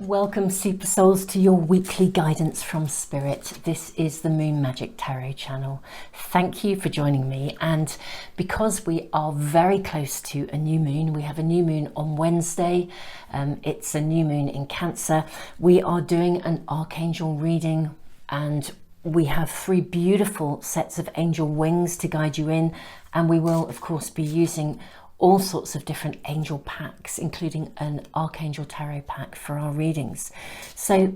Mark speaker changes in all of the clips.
Speaker 1: Welcome, Super Souls, to your weekly guidance from Spirit. This is the Moon Magic Tarot channel. Thank you for joining me. And because we are very close to a new moon, we have a new moon on Wednesday. It's a new moon in Cancer. We are doing an Archangel reading, and we have 3 beautiful sets of angel wings to guide you in. And we will, of course, be using all sorts of different angel packs, including an Archangel Tarot pack for our readings. So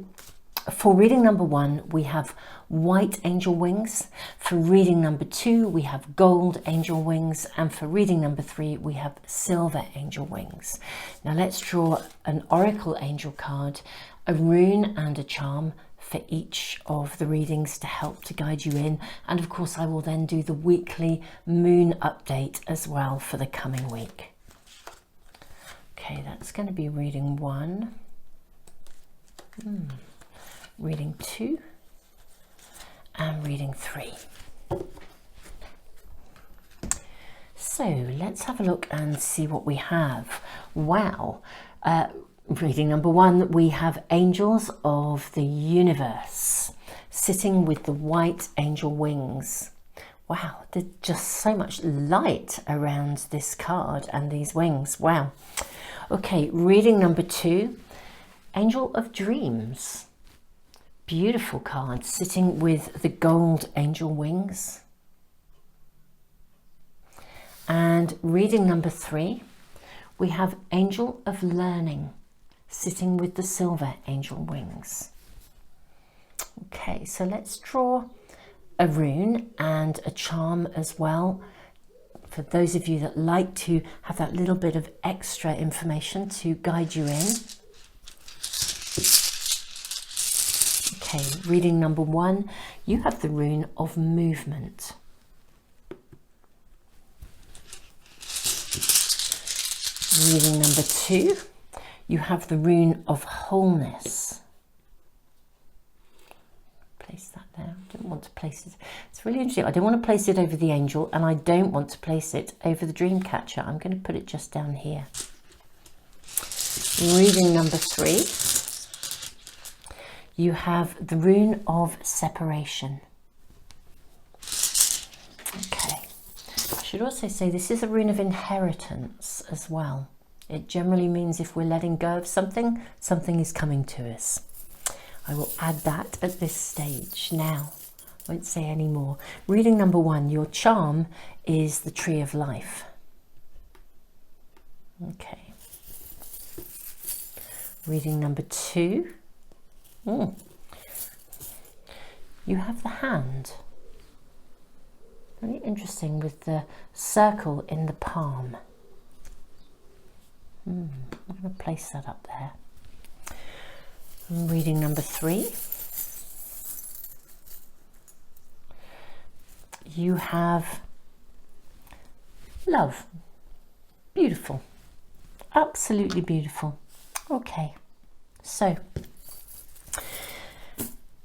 Speaker 1: for reading number 1, we have white angel wings. For reading number 2, we have gold angel wings. And for reading number 3, we have silver angel wings. Now let's draw an oracle angel card, a rune and a charm for each of the readings to help to guide you in. And of course, I will then do the weekly moon update as well for the coming week. Okay, that's going to be reading 1, reading 2, and reading 3. So let's have a look and see what we have. Wow. Reading number 1, we have angels of the universe sitting with the white angel wings. Wow, there's just so much light around this card and these wings. Wow. Okay, reading number 2, angel of dreams. Beautiful card sitting with the gold angel wings. And reading number 3, we have angel of learning sitting with the silver angel wings. Okay, so let's draw a rune and a charm as well, for those of you that like to have that little bit of extra information to guide you in. Okay, reading number 1, you have the rune of movement. Reading number 2, you have the rune of wholeness. Place that there. I don't want to place it. It's really interesting. I don't want to place it over the angel, and I don't want to place it over the dream catcher. I'm going to put it just down here. Reading number 3, you have the rune of separation. Okay. I should also say this is a rune of inheritance as well. It generally means if we're letting go of something, something is coming to us. I will add that at this stage. Now, I won't say any more. Reading number 1, your charm is the tree of life. Okay. Reading number 2, you have the hand. Very interesting, with the circle in the palm. I'm going to place that up there. Reading number 3, you have love. Beautiful. Absolutely beautiful. Okay, so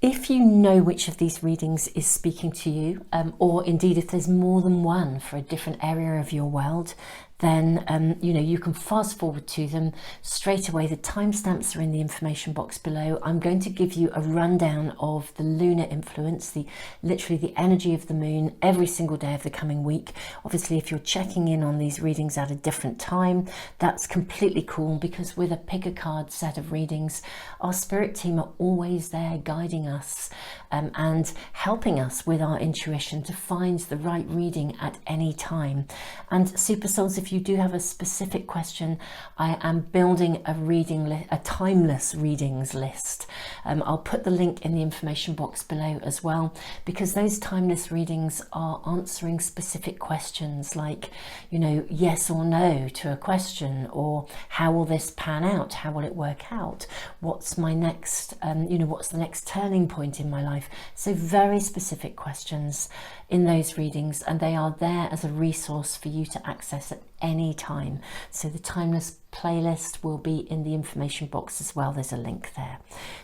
Speaker 1: if you know which of these readings is speaking to you, or indeed if there's more than one for a different area of your world, then you can fast forward to them straight away. The timestamps are in the information box below. I'm going to give you a rundown of the lunar influence, literally the energy of the moon every single day of the coming week. Obviously, if you're checking in on these readings at a different time, that's completely cool, because with a pick a card set of readings, our spirit team are always there guiding us and helping us with our intuition to find the right reading at any time. And Super Souls, if you do have a specific question, I am building a timeless readings list. I'll put the link in the information box below as well, because those timeless readings are answering specific questions like, yes or no to a question, or how will this pan out? How will it work out? What's my next, what's the next turning point in my life? So very specific questions in those readings, and they are there as a resource for you to access at any time. So the timeless playlist will be in the information box as well. There's a link there.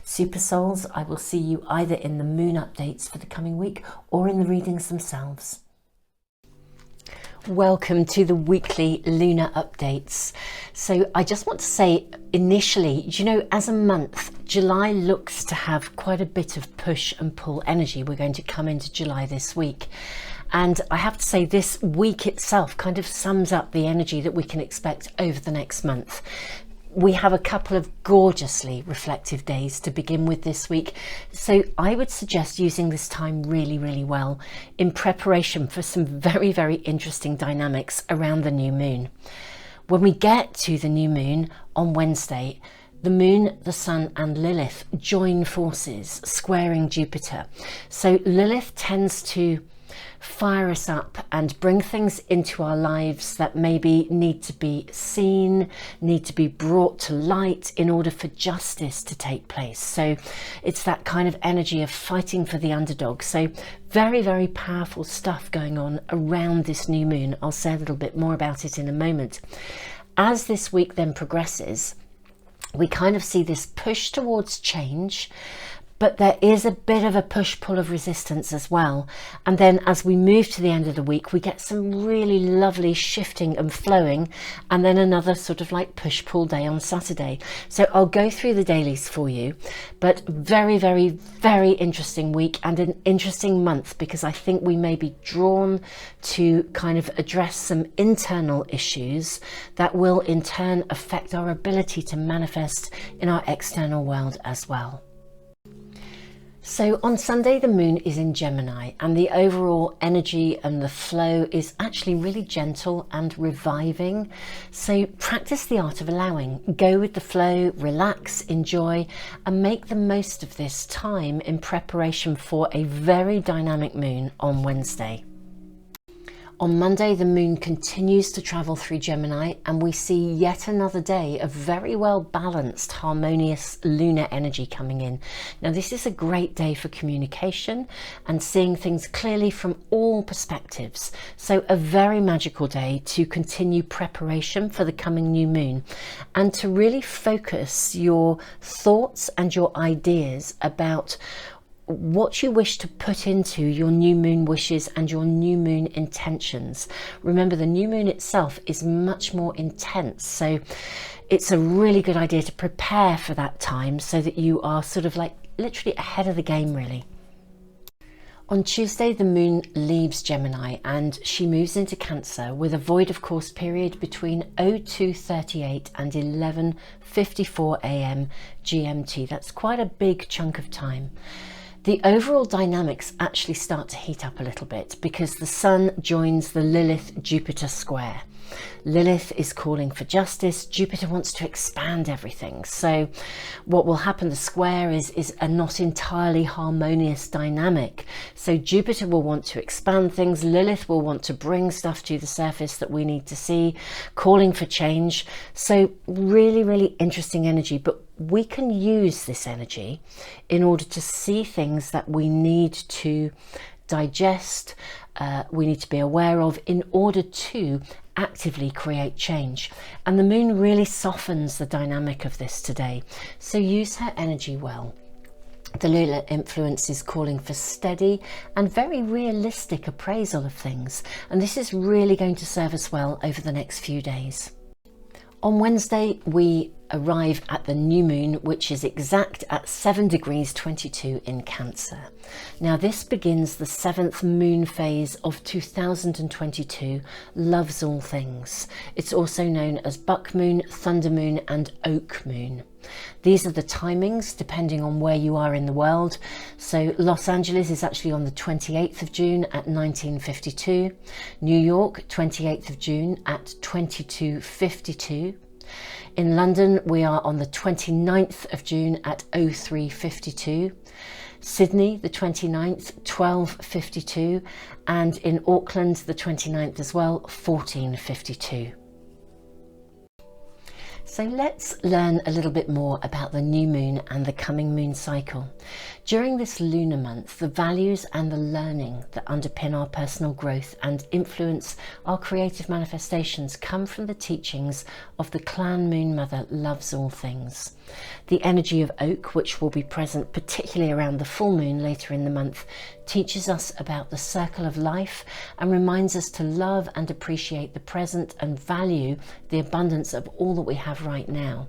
Speaker 1: Super Souls, I will see you either in the moon updates for the coming week or in the readings themselves. Welcome to the weekly lunar updates. So I just want to say initially, as a month, July looks to have quite a bit of push and pull energy. We're going to come into July this week. And I have to say this week itself kind of sums up the energy that we can expect over the next month. We have a couple of gorgeously reflective days to begin with this week, so I would suggest using this time really, really well in preparation for some very, very interesting dynamics around the new moon. When we get to the new moon on Wednesday, the moon, the sun and Lilith join forces, squaring Jupiter. So Lilith tends to fire us up and bring things into our lives that maybe need to be seen, need to be brought to light in order for justice to take place. So it's that kind of energy of fighting for the underdog. So very, very powerful stuff going on around this new moon. I'll say a little bit more about it in a moment. As this week then progresses, we kind of see this push towards change, but there is a bit of a push-pull of resistance as well. And then as we move to the end of the week, we get some really lovely shifting and flowing, and then another sort of like push-pull day on Saturday. So I'll go through the dailies for you, but very, very, very interesting week and an interesting month, because I think we may be drawn to kind of address some internal issues that will in turn affect our ability to manifest in our external world as well. So on Sunday, the moon is in Gemini, and the overall energy and the flow is actually really gentle and reviving. So practice the art of allowing, go with the flow, relax, enjoy, and make the most of this time in preparation for a very dynamic moon on Wednesday. On Monday, the moon continues to travel through Gemini, and we see yet another day of very well balanced, harmonious lunar energy coming in. Now, this is a great day for communication and seeing things clearly from all perspectives. So a very magical day to continue preparation for the coming new moon and to really focus your thoughts and your ideas about what you wish to put into your new moon wishes and your new moon intentions. Remember, the new moon itself is much more intense, so it's a really good idea to prepare for that time so that you are sort of like literally ahead of the game, really. On Tuesday, the moon leaves Gemini and she moves into Cancer with a void of course period between 02:38 and 11:54 a.m. GMT. That's quite a big chunk of time. The overall dynamics actually start to heat up a little bit because the sun joins the Lilith-Jupiter square. Lilith is calling for justice. Jupiter wants to expand everything. So what will happen, the square is a not entirely harmonious dynamic. So Jupiter will want to expand things. Lilith will want to bring stuff to the surface that we need to see, calling for change. So really, really interesting energy. But we can use this energy in order to see things that we need to digest, we need to be aware of in order to actively create change. And the moon really softens the dynamic of this today. So use her energy well. The lunar influence is calling for steady and very realistic appraisal of things. And this is really going to serve us well over the next few days. On Wednesday, we arrive at the new moon, which is exact at 7 degrees 22 in Cancer. Now this begins the 7th moon phase of 2022, loves all things. It's also known as buck moon, thunder moon and oak moon. These are the timings depending on where you are in the world. So Los Angeles is actually on the 28th of June at 1952. New York, 28th of June at 22:52. In London, we are on the 29th of June at 03:52. Sydney, the 29th, 12:52. And in Auckland, the 29th as well, 14:52. So let's learn a little bit more about the new moon and the coming moon cycle. During this lunar month, the values and the learning that underpin our personal growth and influence our creative manifestations come from the teachings of the clan moon mother loves all things. The energy of oak, which will be present particularly around the full moon later in the month, teaches us about the circle of life and reminds us to love and appreciate the present and value the abundance of all that we have right now.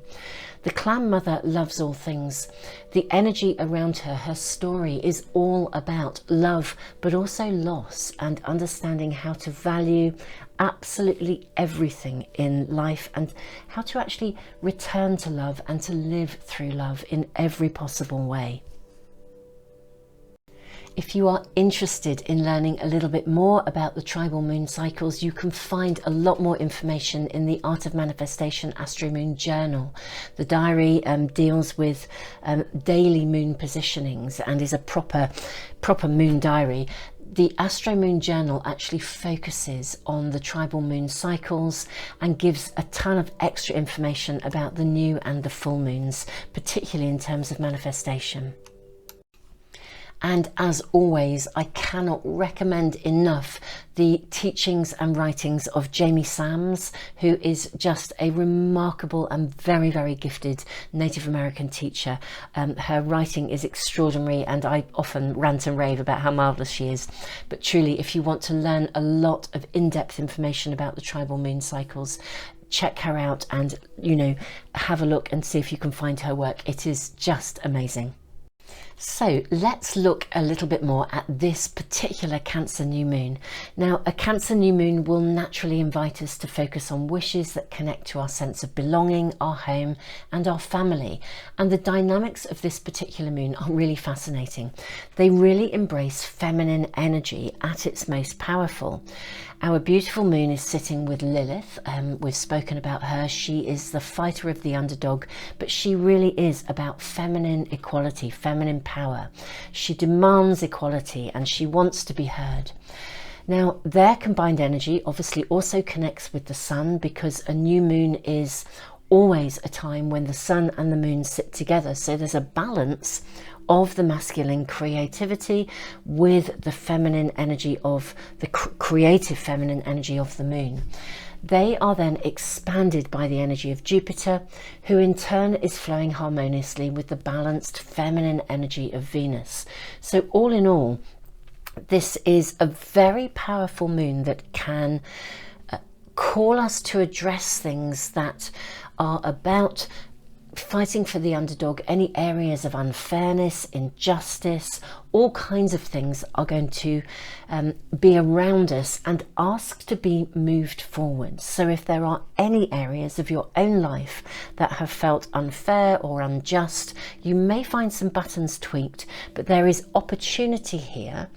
Speaker 1: The clan mother loves all things. The energy around her, her story, is all about love, but also loss and understanding how to value absolutely everything in life and how to actually return to love and to live through love in every possible way. If you are interested in learning a little bit more about the tribal moon cycles, you can find a lot more information in the Art of Manifestation Astro-Moon journal. The diary deals with daily moon positionings and is a proper moon diary. The Astro-Moon journal actually focuses on the tribal moon cycles and gives a ton of extra information about the new and the full moons, particularly in terms of manifestation. And as always, I cannot recommend enough the teachings and writings of Jamie Sams, who is just a remarkable and very, very gifted Native American teacher. Her writing is extraordinary, and I often rant and rave about how marvellous she is. But truly, if you want to learn a lot of in-depth information about the tribal moon cycles, check her out and, you know, have a look and see if you can find her work. It is just amazing. So let's look a little bit more at this particular Cancer new moon. Now, a Cancer new moon will naturally invite us to focus on wishes that connect to our sense of belonging, our home and our family. And the dynamics of this particular moon are really fascinating. They really embrace feminine energy at its most powerful. Our beautiful moon is sitting with Lilith. We've spoken about her. She is the fighter of the underdog, but she really is about feminine equality, feminine power. She demands equality and she wants to be heard. Now, their combined energy obviously also connects with the sun, because a new moon is always a time when the sun and the moon sit together. So there's a balance of the masculine creativity with the feminine energy of the creative feminine energy of the moon. They are then expanded by the energy of Jupiter, who in turn is flowing harmoniously with the balanced feminine energy of Venus. So all in all, this is a very powerful moon that can call us to address things that are about fighting for the underdog. Any areas of unfairness, injustice, all kinds of things are going to be around us and ask to be moved forward. So if there are any areas of your own life that have felt unfair or unjust, you may find some buttons tweaked, but there is opportunity here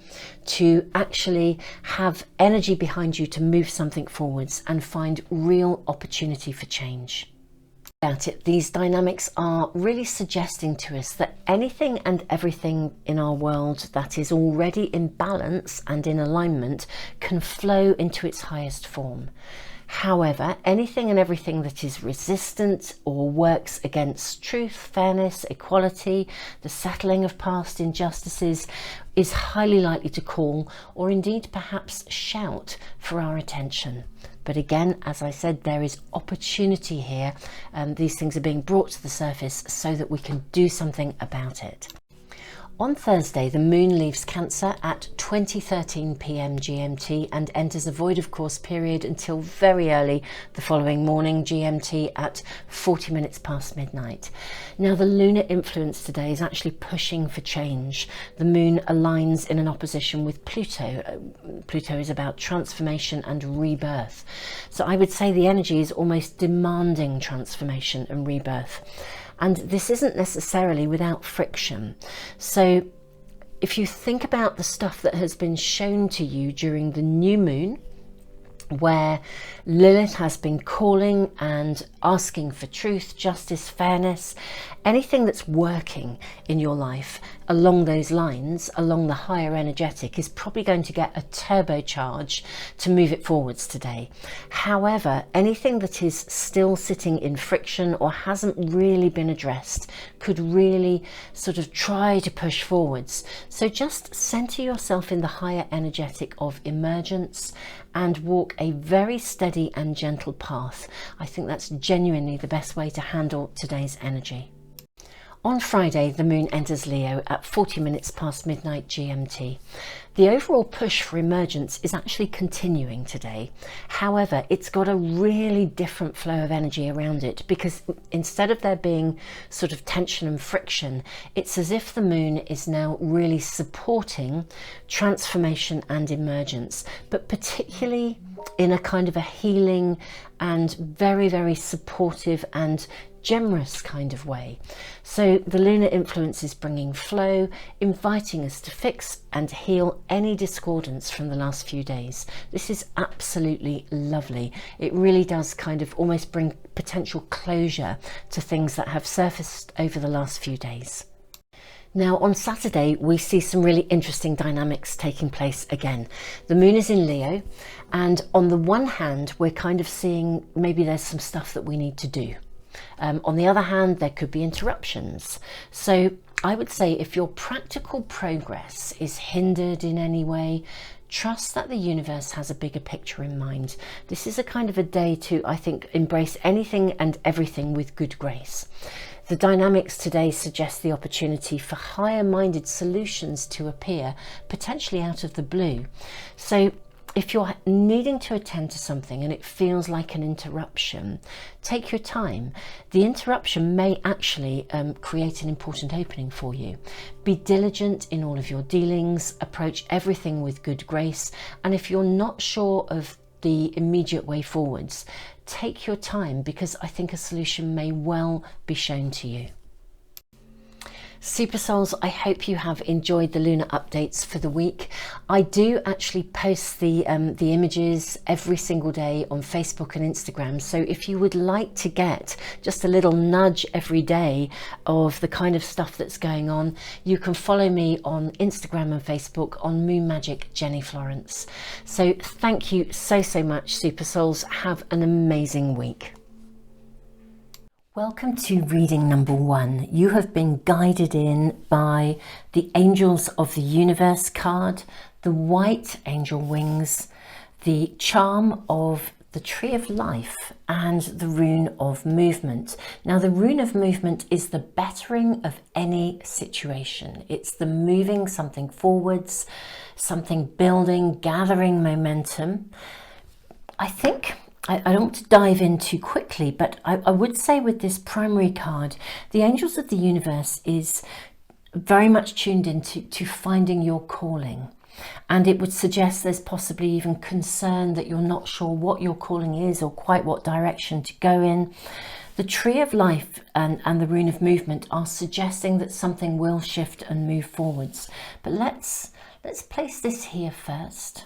Speaker 1: to actually have energy behind you to move something forwards and find real opportunity for change. About it, these dynamics are really suggesting to us that anything and everything in our world that is already in balance and in alignment can flow into its highest form. However, anything and everything that is resistant or works against truth, fairness, equality, the settling of past injustices is highly likely to call, or indeed perhaps shout, for our attention. But again, as I said, there is opportunity here. These things are being brought to the surface so that we can do something about it. On Thursday, the moon leaves Cancer at 20:13 p.m. GMT and enters a void of course period until very early the following morning GMT at 40 minutes past midnight. Now, the lunar influence today is actually pushing for change. The moon aligns in an opposition with Pluto. Pluto is about transformation and rebirth. So I would say the energy is almost demanding transformation and rebirth. And this isn't necessarily without friction. So if you think about the stuff that has been shown to you during the new moon, where Lilith has been calling and asking for truth, justice, fairness, anything that's working in your life along those lines, along the higher energetic, is probably going to get a turbocharge to move it forwards today. However, anything that is still sitting in friction or hasn't really been addressed could really sort of try to push forwards. So just center yourself in the higher energetic of emergence and walk a very steady and gentle path. I think that's genuinely the best way to handle today's energy. On Friday, the moon enters Leo at 40 minutes past midnight GMT. The overall push for emergence is actually continuing today. However, it's got a really different flow of energy around it, because instead of there being sort of tension and friction, it's as if the moon is now really supporting transformation and emergence, but particularly in a kind of a healing and very, very supportive and generous kind of way. So the lunar influence is bringing flow, inviting us to fix and heal any discordance from the last few days. This is absolutely lovely. It really does kind of almost bring potential closure to things that have surfaced over the last few days. Now on Saturday, we see some really interesting dynamics taking place again. The moon is in Leo, and on the one hand, we're kind of seeing maybe there's some stuff that we need to do. On the other hand, there could be interruptions. So I would say if your practical progress is hindered in any way, trust that the universe has a bigger picture in mind. This is a kind of a day to, I think, embrace anything and everything with good grace. The dynamics today suggest the opportunity for higher-minded solutions to appear, potentially out of the blue. So if you're needing to attend to something and it feels like an interruption, take your time. The interruption may actually create an important opening for you. Be diligent in all of your dealings, approach everything with good grace, and if you're not sure of the immediate way forwards, take your time, because I think a solution may well be shown to you. Super Souls, I hope you have enjoyed the lunar updates for the week. I do actually post the images every single day on Facebook and Instagram. So if you would like to get just a little nudge every day of the kind of stuff that's going on, you can follow me on Instagram and Facebook on Moon Magic Jenny Florence. So thank you so much, Super Souls. Have an amazing week. Welcome to reading number 1. You have been guided in by the Angels of the Universe card, the white angel wings, the charm of the Tree of Life, and the rune of movement. Now, the rune of movement is the bettering of any situation. It's the moving something forwards, something building, gathering momentum. I don't want to dive in too quickly, but I would say with this primary card, the Angels of the Universe is very much tuned into finding your calling. And it would suggest there's possibly even concern that you're not sure what your calling is or quite what direction to go in. The Tree of Life and the Rune of Movement are suggesting that something will shift and move forwards. But let's place this here first.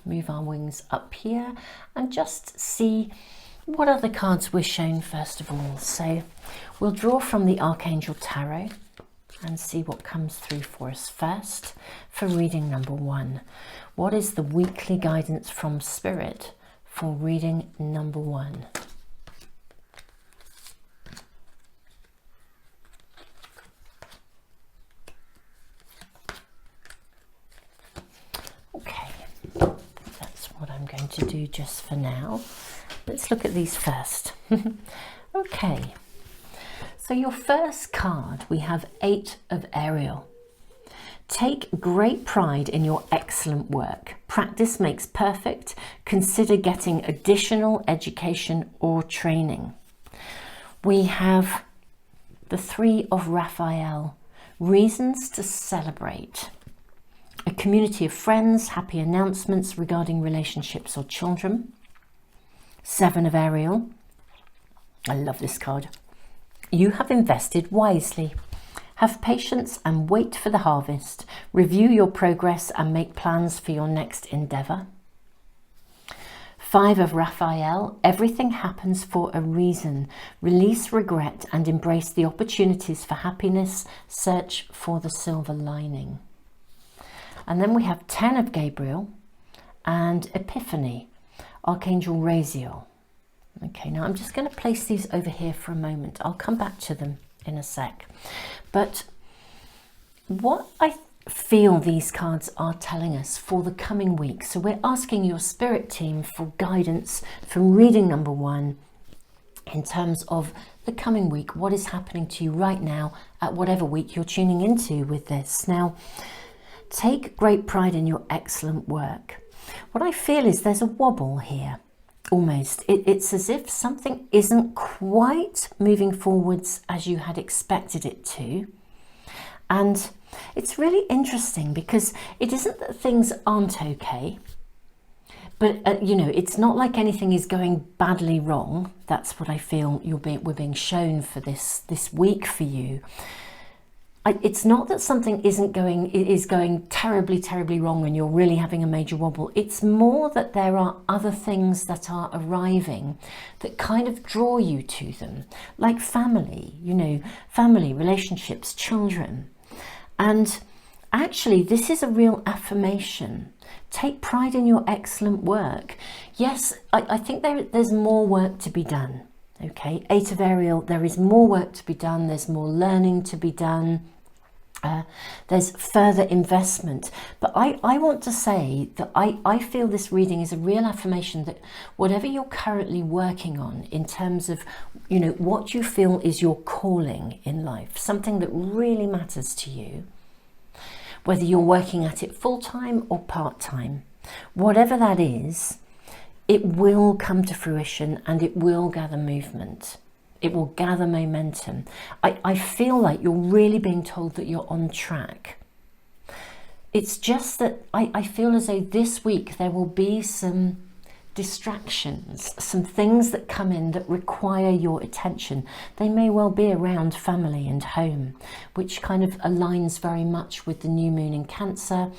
Speaker 1: Move our wings up here and just see what other cards we're shown first of all. So we'll draw from the Archangel Tarot and see what comes through for us first for reading number 1. What is the weekly guidance from Spirit for reading number 1? Okay. What I'm going to do just for now. Let's look at these first. Okay, so your first card, we have 8 of Ariel. Take great pride in your excellent work. Practice makes perfect. Consider getting additional education or training. We have the 3 of Raphael. Reasons to celebrate. A community of friends, happy announcements regarding relationships or children. 7 of Ariel. I love this card. You have invested wisely. Have patience and wait for the harvest. Review your progress and make plans for your next endeavour. 5 of Raphael. Everything happens for a reason. Release regret and embrace the opportunities for happiness. Search for the silver lining. And then we have 10 of Gabriel and Epiphany, Archangel Raziel. Okay, now I'm just going to place these over here for a moment. I'll come back to them in a sec. But what I feel these cards are telling us for the coming week. So we're asking your spirit team for guidance from reading number 1 in terms of the coming week. What is happening to you right now at whatever week you're tuning into with this. Now, take great pride in your excellent work. What I feel is there's a wobble here, almost. It's as if something isn't quite moving forwards as you had expected it to. And it's really interesting because it isn't that things aren't okay, but you know, it's not like anything is going badly wrong. That's what I feel we're being shown for this week for you. It's not that something is going terribly wrong and you're really having a major wobble. It's more that there are other things that are arriving that kind of draw you to them, like family, you know, family, relationships, children. And actually, this is a real affirmation. Take pride in your excellent work. Yes, I think there's more work to be done. Okay, 8 of Ariel, there is more work to be done. There's more learning to be done. There's further investment. But I want to say that I feel this reading is a real affirmation that whatever you're currently working on in terms of, you know, what you feel is your calling in life, something that really matters to you, whether you're working at it full-time or part-time, whatever that is, it will come to fruition and it will gather movement. It will gather momentum. I feel like you're really being told that you're on track. It's just that I feel as though this week there will be some distractions, some things that come in that require your attention. They may well be around family and home, which kind of aligns very much with the new moon in Cancer,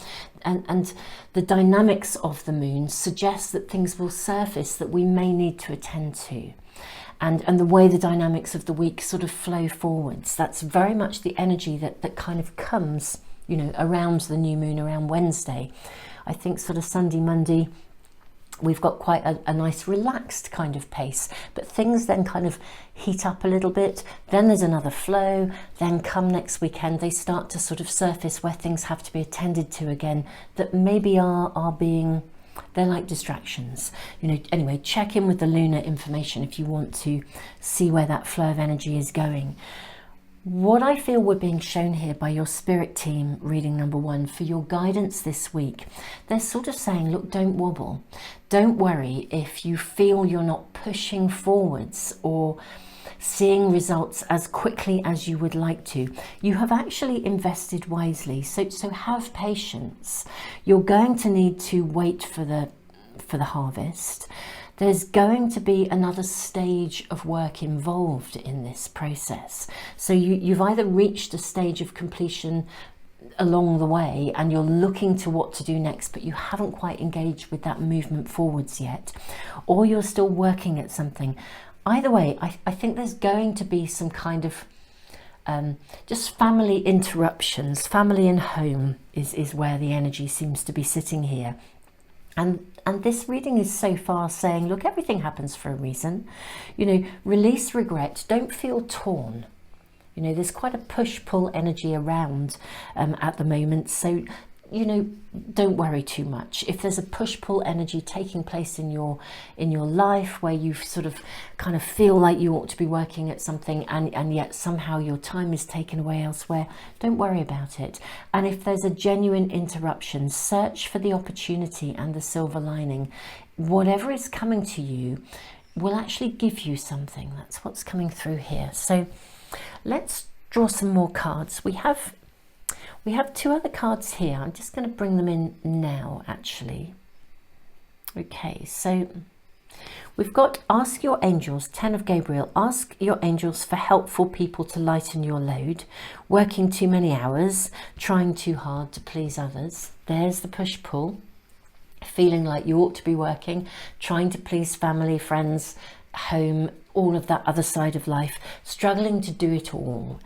Speaker 1: and the dynamics of the moon suggests that things will surface that we may need to attend to. And the way the dynamics of the week sort of flow forwards, that's very much the energy that kind of comes, you know, around the new moon, around Wednesday. I think sort of Sunday, Monday, we've got quite a nice relaxed kind of pace, but things then kind of heat up a little bit. Then there's another flow. Then come next weekend, they start to sort of surface where things have to be attended to again that maybe are being, they're like distractions. You know, anyway, check in with the lunar information if you want to see where that flow of energy is going. What I feel we're being shown here by your spirit team, reading number 1, for your guidance this week, they're sort of saying, look, don't wobble. Don't worry if you feel you're not pushing forwards or seeing results as quickly as you would like to. You have actually invested wisely, so have patience. You're going to need to wait for the harvest. There's going to be another stage of work involved in this process. So you've either reached a stage of completion along the way and you're looking to what to do next, but you haven't quite engaged with that movement forwards yet, or you're still working at something. Either way, I think there's going to be some kind of just family interruptions. Family and home is where the energy seems to be sitting here. And this reading is so far saying, look, everything happens for a reason. You know, release regret. Don't feel torn. You know, there's quite a push-pull energy around at the moment. So, you know, don't worry too much. If there's a push-pull energy taking place in your life where you sort of kind of feel like you ought to be working at something and yet somehow your time is taken away elsewhere, don't worry about it. And if there's a genuine interruption, search for the opportunity and the silver lining. Whatever is coming to you will actually give you something. That's what's coming through here. So let's draw some more cards. We have 2 other cards here. I'm just going to bring them in now, actually. Okay, so we've got Ask Your Angels, 10 of Gabriel. Ask your angels for helpful people to lighten your load. Working too many hours, trying too hard to please others. There's the push-pull. Feeling like you ought to be working, trying to please family, friends, home, all of that other side of life. Struggling to do it all.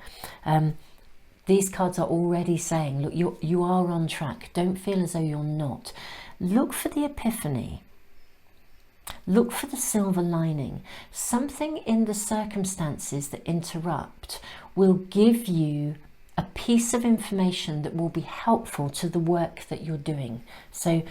Speaker 1: These cards are already saying, look, you are on track. Don't feel as though you're not. Look for the epiphany. Look for the silver lining. Something in the circumstances that interrupt will give you a piece of information that will be helpful to the work that you're doing. So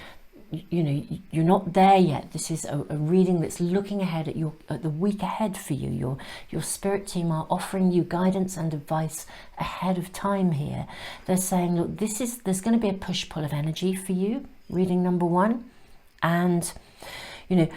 Speaker 1: you know, you're not there yet. This is a reading that's looking ahead at the week ahead for you. Your spirit team are offering you guidance and advice ahead of time here. They're saying, look, there's going to be a push-pull of energy for you, reading number 1. And, you know,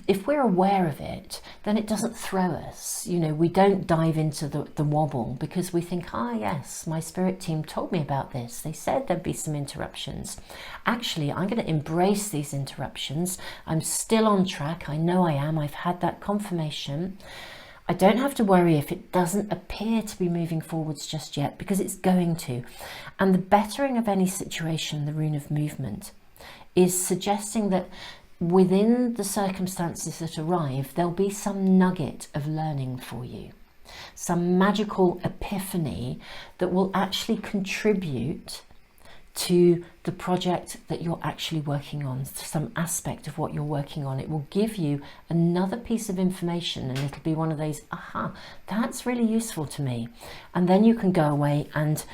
Speaker 1: if we're aware of it, then it doesn't throw us. You know, we don't dive into the wobble because we think, yes, my spirit team told me about this. They said there'd be some interruptions. Actually, I'm going to embrace these interruptions. I'm still on track. I know I am. I've had that confirmation. I don't have to worry if it doesn't appear to be moving forwards just yet, because it's going to. And the bettering of any situation, the rune of movement, is suggesting that within the circumstances that arrive, there'll be some nugget of learning for you, some magical epiphany that will actually contribute to the project that you're actually working on, some aspect of what you're working on. It will give you another piece of information, and it'll be one of those, that's really useful to me. And then you can go away and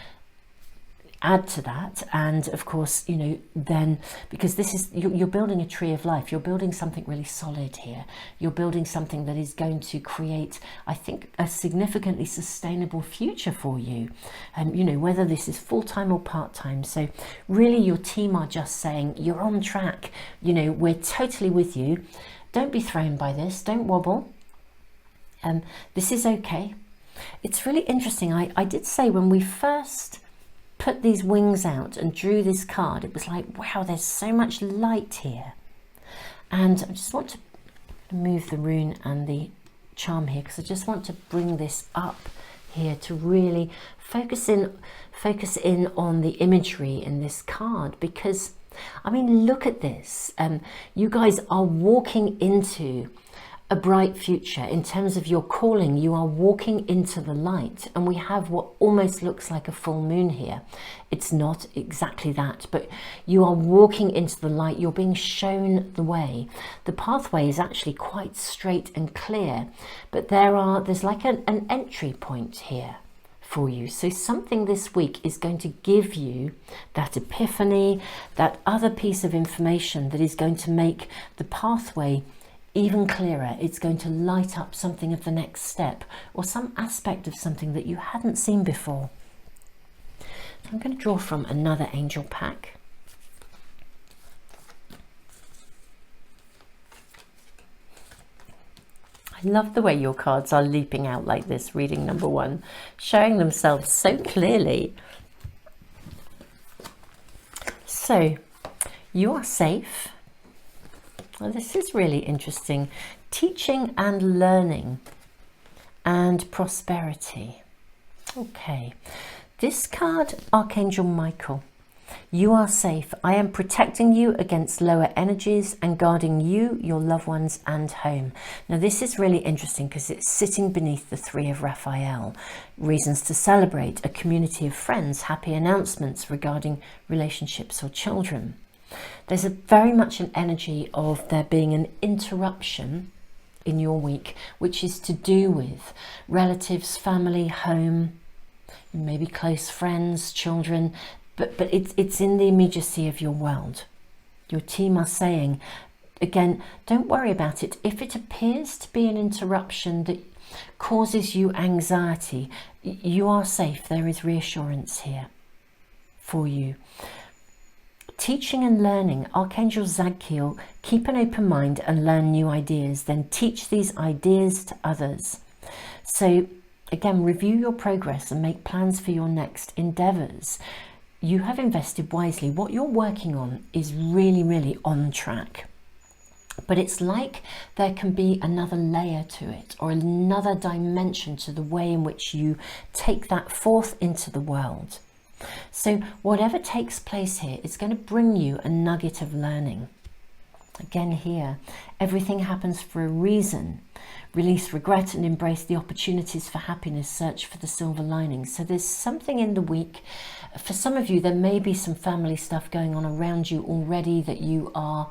Speaker 1: add to that. And of course, you know, then, because this is, you're building a tree of life, you're building something really solid here. You're building something that is going to create, I think, a significantly sustainable future for you. And you know, whether this is full-time or part-time. So really your team are just saying, you're on track. You know, we're totally with you. Don't be thrown by this. Don't wobble. This is okay. It's really interesting. I did say when we first put these wings out and drew this card, it was like, wow, there's so much light here. And I just want to move the rune and the charm here, because I just want to bring this up here to really focus in on the imagery in this card. Because I mean, look at this. You guys are walking into a bright future in terms of your calling. You are walking into the light, and we have what almost looks like a full moon here. It's not exactly that, but you are walking into the light. You're being shown the way. The pathway is actually quite straight and clear, but there's like an entry point here for you. So something this week is going to give you that epiphany, that other piece of information that is going to make the pathway even clearer. It's going to light up something of the next step, or some aspect of something that you hadn't seen before. So I'm going to draw from another angel pack. I love the way your cards are leaping out like this, reading number 1, showing themselves so clearly. So, you are safe. Well, this is really interesting. Teaching and learning and prosperity. Okay, this card, Archangel Michael. You are safe. I am protecting you against lower energies and guarding you, your loved ones, and home. Now, this is really interesting because it's sitting beneath the 3 of Raphael. Reasons to celebrate, a community of friends, happy announcements regarding relationships or children. There's very much an energy of there being an interruption in your week, which is to do with relatives, family, home, maybe close friends, children, but it's in the immediacy of your world. Your team are saying, again, don't worry about it. If it appears to be an interruption that causes you anxiety, you are safe. There is reassurance here for you. Teaching and learning, Archangel Zadkiel, keep an open mind and learn new ideas, then teach these ideas to others. So again, review your progress and make plans for your next endeavours. You have invested wisely. What you're working on is really, really on track. But it's like there can be another layer to it, or another dimension to the way in which you take that forth into the world. So whatever takes place here, it's going to bring you a nugget of learning. Again here, everything happens for a reason. Release regret and embrace the opportunities for happiness. Search for the silver lining. So there's something in the week. For some of you, there may be some family stuff going on around you already that you are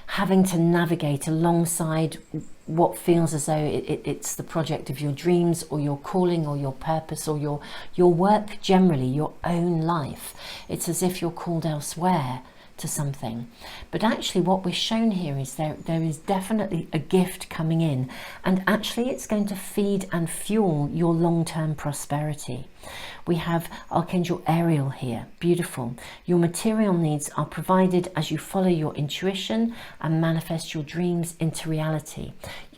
Speaker 1: having to navigate alongside what feels as though it's the project of your dreams, or your calling, or your purpose, or your work generally, your own life. It's as if you're called elsewhere to something. But actually what we're shown here is there is definitely a gift coming in, and actually it's going to feed and fuel your long-term prosperity. We have Archangel Ariel here, beautiful. Your material needs are provided as you follow your intuition and manifest your dreams into reality.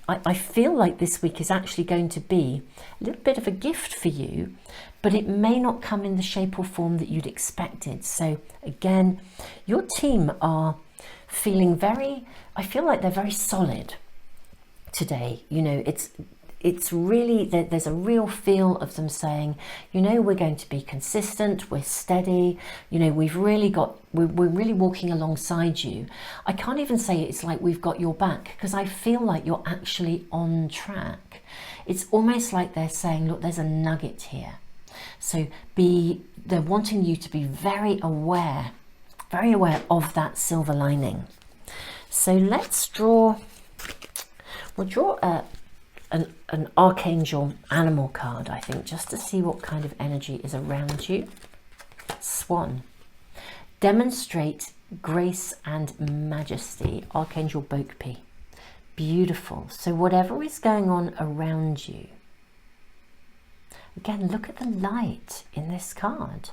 Speaker 1: I feel like this week is actually going to be a little bit of a gift for you, but it may not come in the shape or form that you'd expected. So again, your team are feeling I feel like they're very solid today. You know, it's really, there's a real feel of them saying, you know, we're going to be consistent, we're steady, you know, we're really walking alongside you. I can't even say it's like we've got your back, because I feel like you're actually on track. It's almost like they're saying, look, there's a nugget here. So they're wanting you to be very aware of that silver lining. So let's we'll draw an Archangel animal card, I think, just to see what kind of energy is around you. Swan. Demonstrate grace and majesty. Archangel BACP. Beautiful. So whatever is going on around you. Again, look at the light in this card.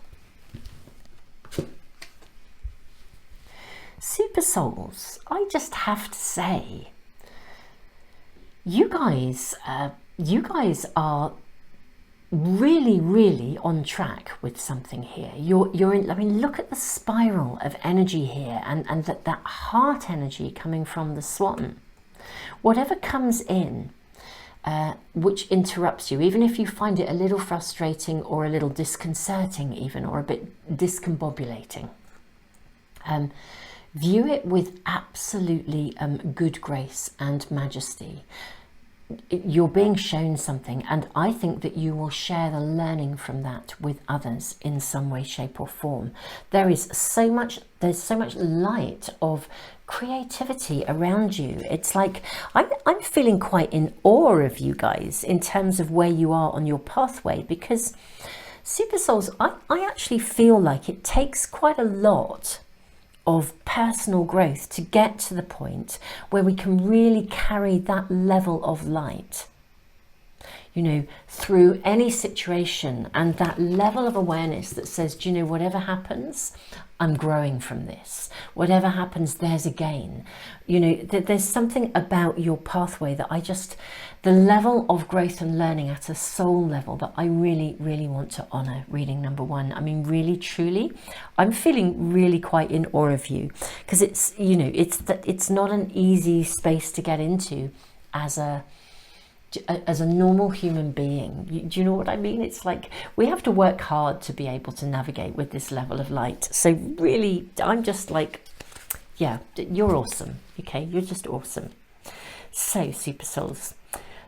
Speaker 1: Super Souls, I just have to say, you guys are really, really on track with something here. You're in, I mean, look at the spiral of energy here, and that heart energy coming from the swan. Whatever comes in, which interrupts you, even if you find it a little frustrating or a little disconcerting even, or a bit discombobulating, view it with absolutely good grace and majesty. You're being shown something, and I think that you will share the learning from that with others in some way, shape or form. There's so much light of creativity around you. It's like I'm feeling quite in awe of you guys in terms of where you are on your pathway, because Super Souls, I actually feel like it takes quite a lot of personal growth to get to the point where we can really carry that level of light, you know, through any situation, and that level of awareness that says, do you know, whatever happens, I'm growing from this. Whatever happens, there's a gain. You know, there's something about your pathway that the level of growth and learning at a soul level that I really, really want to honor. Reading number one. I mean, really, truly, I'm feeling really quite in awe of you, because it's, you know, it's not an easy space to get into as a normal human being. Do you know what I mean? It's like we have to work hard to be able to navigate with this level of light. So really, I'm just like, yeah, you're awesome. Okay, you're just awesome. So Super Souls,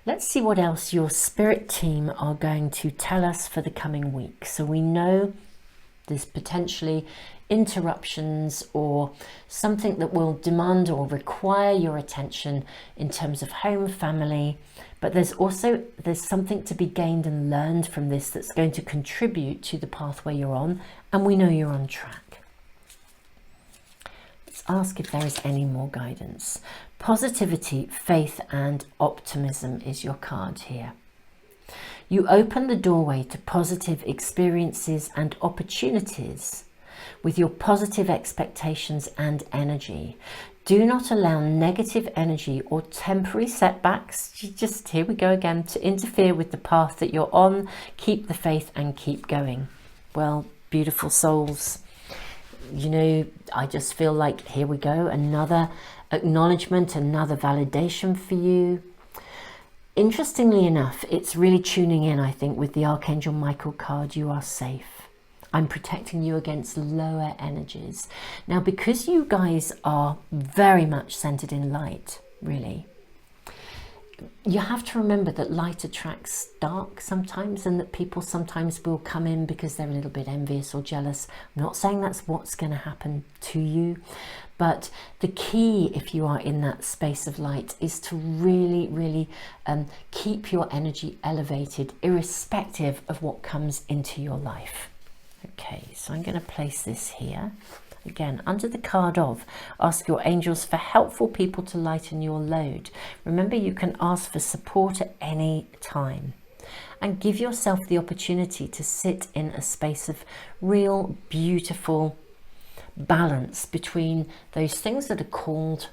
Speaker 1: let's see what else your spirit team are going to tell us for the coming week. So we know there's potentially interruptions or something that will demand or require your attention in terms of home, family, but there's something to be gained and learned from this that's going to contribute to the pathway you're on, and we know you're on track. Let's ask if there is any more guidance. Positivity, faith and optimism is your card here. You open the doorway to positive experiences and opportunities with your positive expectations and energy. Do not allow negative energy or temporary setbacks, just here we go again, to interfere with the path that you're on. Keep the faith and keep going. Well, beautiful souls, you know, I just feel like here we go, another acknowledgement, another validation for you. Interestingly enough, it's really tuning in, I think, with the Archangel Michael card. You are safe. I'm protecting you against lower energies. Now, because you guys are very much centered in light, really, you have to remember that light attracts dark sometimes, and that people sometimes will come in because they're a little bit envious or jealous. I'm not saying that's what's going to happen to you, but the key, if you are in that space of light, is to really, really keep your energy elevated, irrespective of what comes into your life. Okay, so I'm going to place this here. Again, under the card of, ask your angels for helpful people to lighten your load. Remember, you can ask for support at any time. And give yourself the opportunity to sit in a space of real, beautiful balance between those things that are called,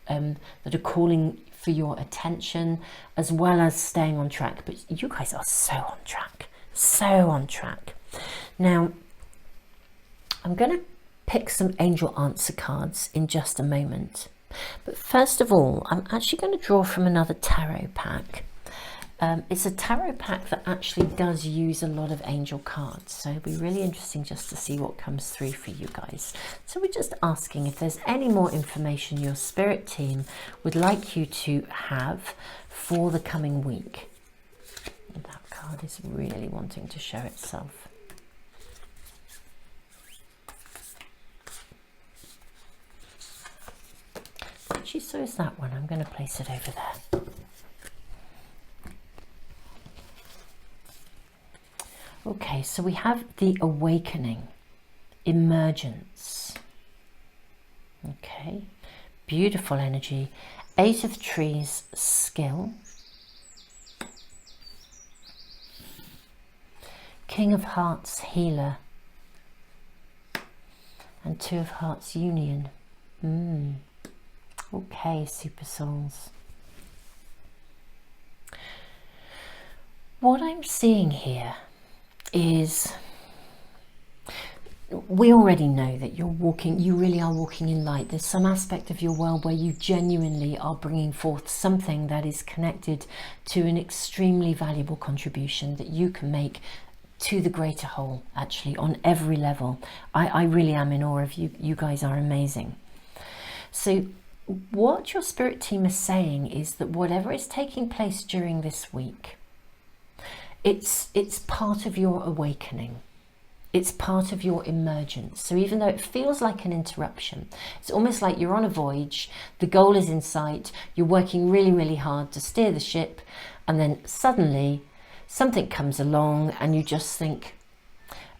Speaker 1: that are calling for your attention, as well as staying on track. But you guys are so on track, so on track. Now, I'm going to pick some angel answer cards in just a moment. But first of all, I'm actually going to draw from another tarot pack. It's a tarot pack that actually does use a lot of angel cards, so it'll be really interesting just to see what comes through for you guys. So we're just asking if there's any more information your spirit team would like you to have for the coming week. And that card is really wanting to show itself. Actually, so is that one. I'm going to place it over there. Okay, so we have the awakening, emergence. Okay, beautiful energy. 8 of Trees, skill. King of Hearts, healer. And 2 of Hearts, union. Okay, super souls. What I'm seeing here is, we already know that you really are walking in light. There's some aspect of your world where you genuinely are bringing forth something that is connected to an extremely valuable contribution that you can make to the greater whole, actually, on every level. I really am in awe of you. You guys are amazing. So what your spirit team is saying is that whatever is taking place during this week, it's part of your awakening. It's part of your emergence. So even though it feels like an interruption, it's almost like you're on a voyage, the goal is in sight, you're working really, really hard to steer the ship, and then suddenly something comes along and you just think,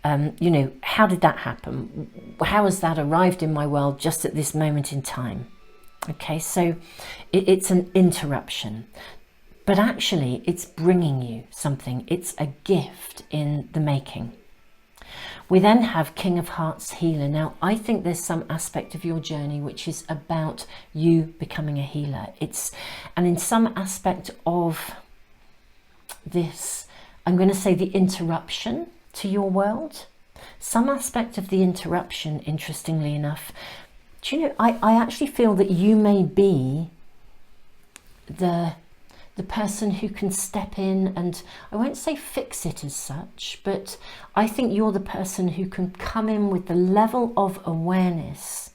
Speaker 1: you know, how did that happen? How has that arrived in my world just at this moment in time? Okay, so it's an interruption. But actually, it's bringing you something. It's a gift in the making. We then have King of Hearts, healer. Now, I think there's some aspect of your journey which is about you becoming a healer. And in some aspect of this, I'm going to say the interruption to your world. Some aspect of the interruption, interestingly enough, do you know, I actually feel that you may be the person who can step in and, I won't say fix it as such, but I think you're the person who can come in with the level of awareness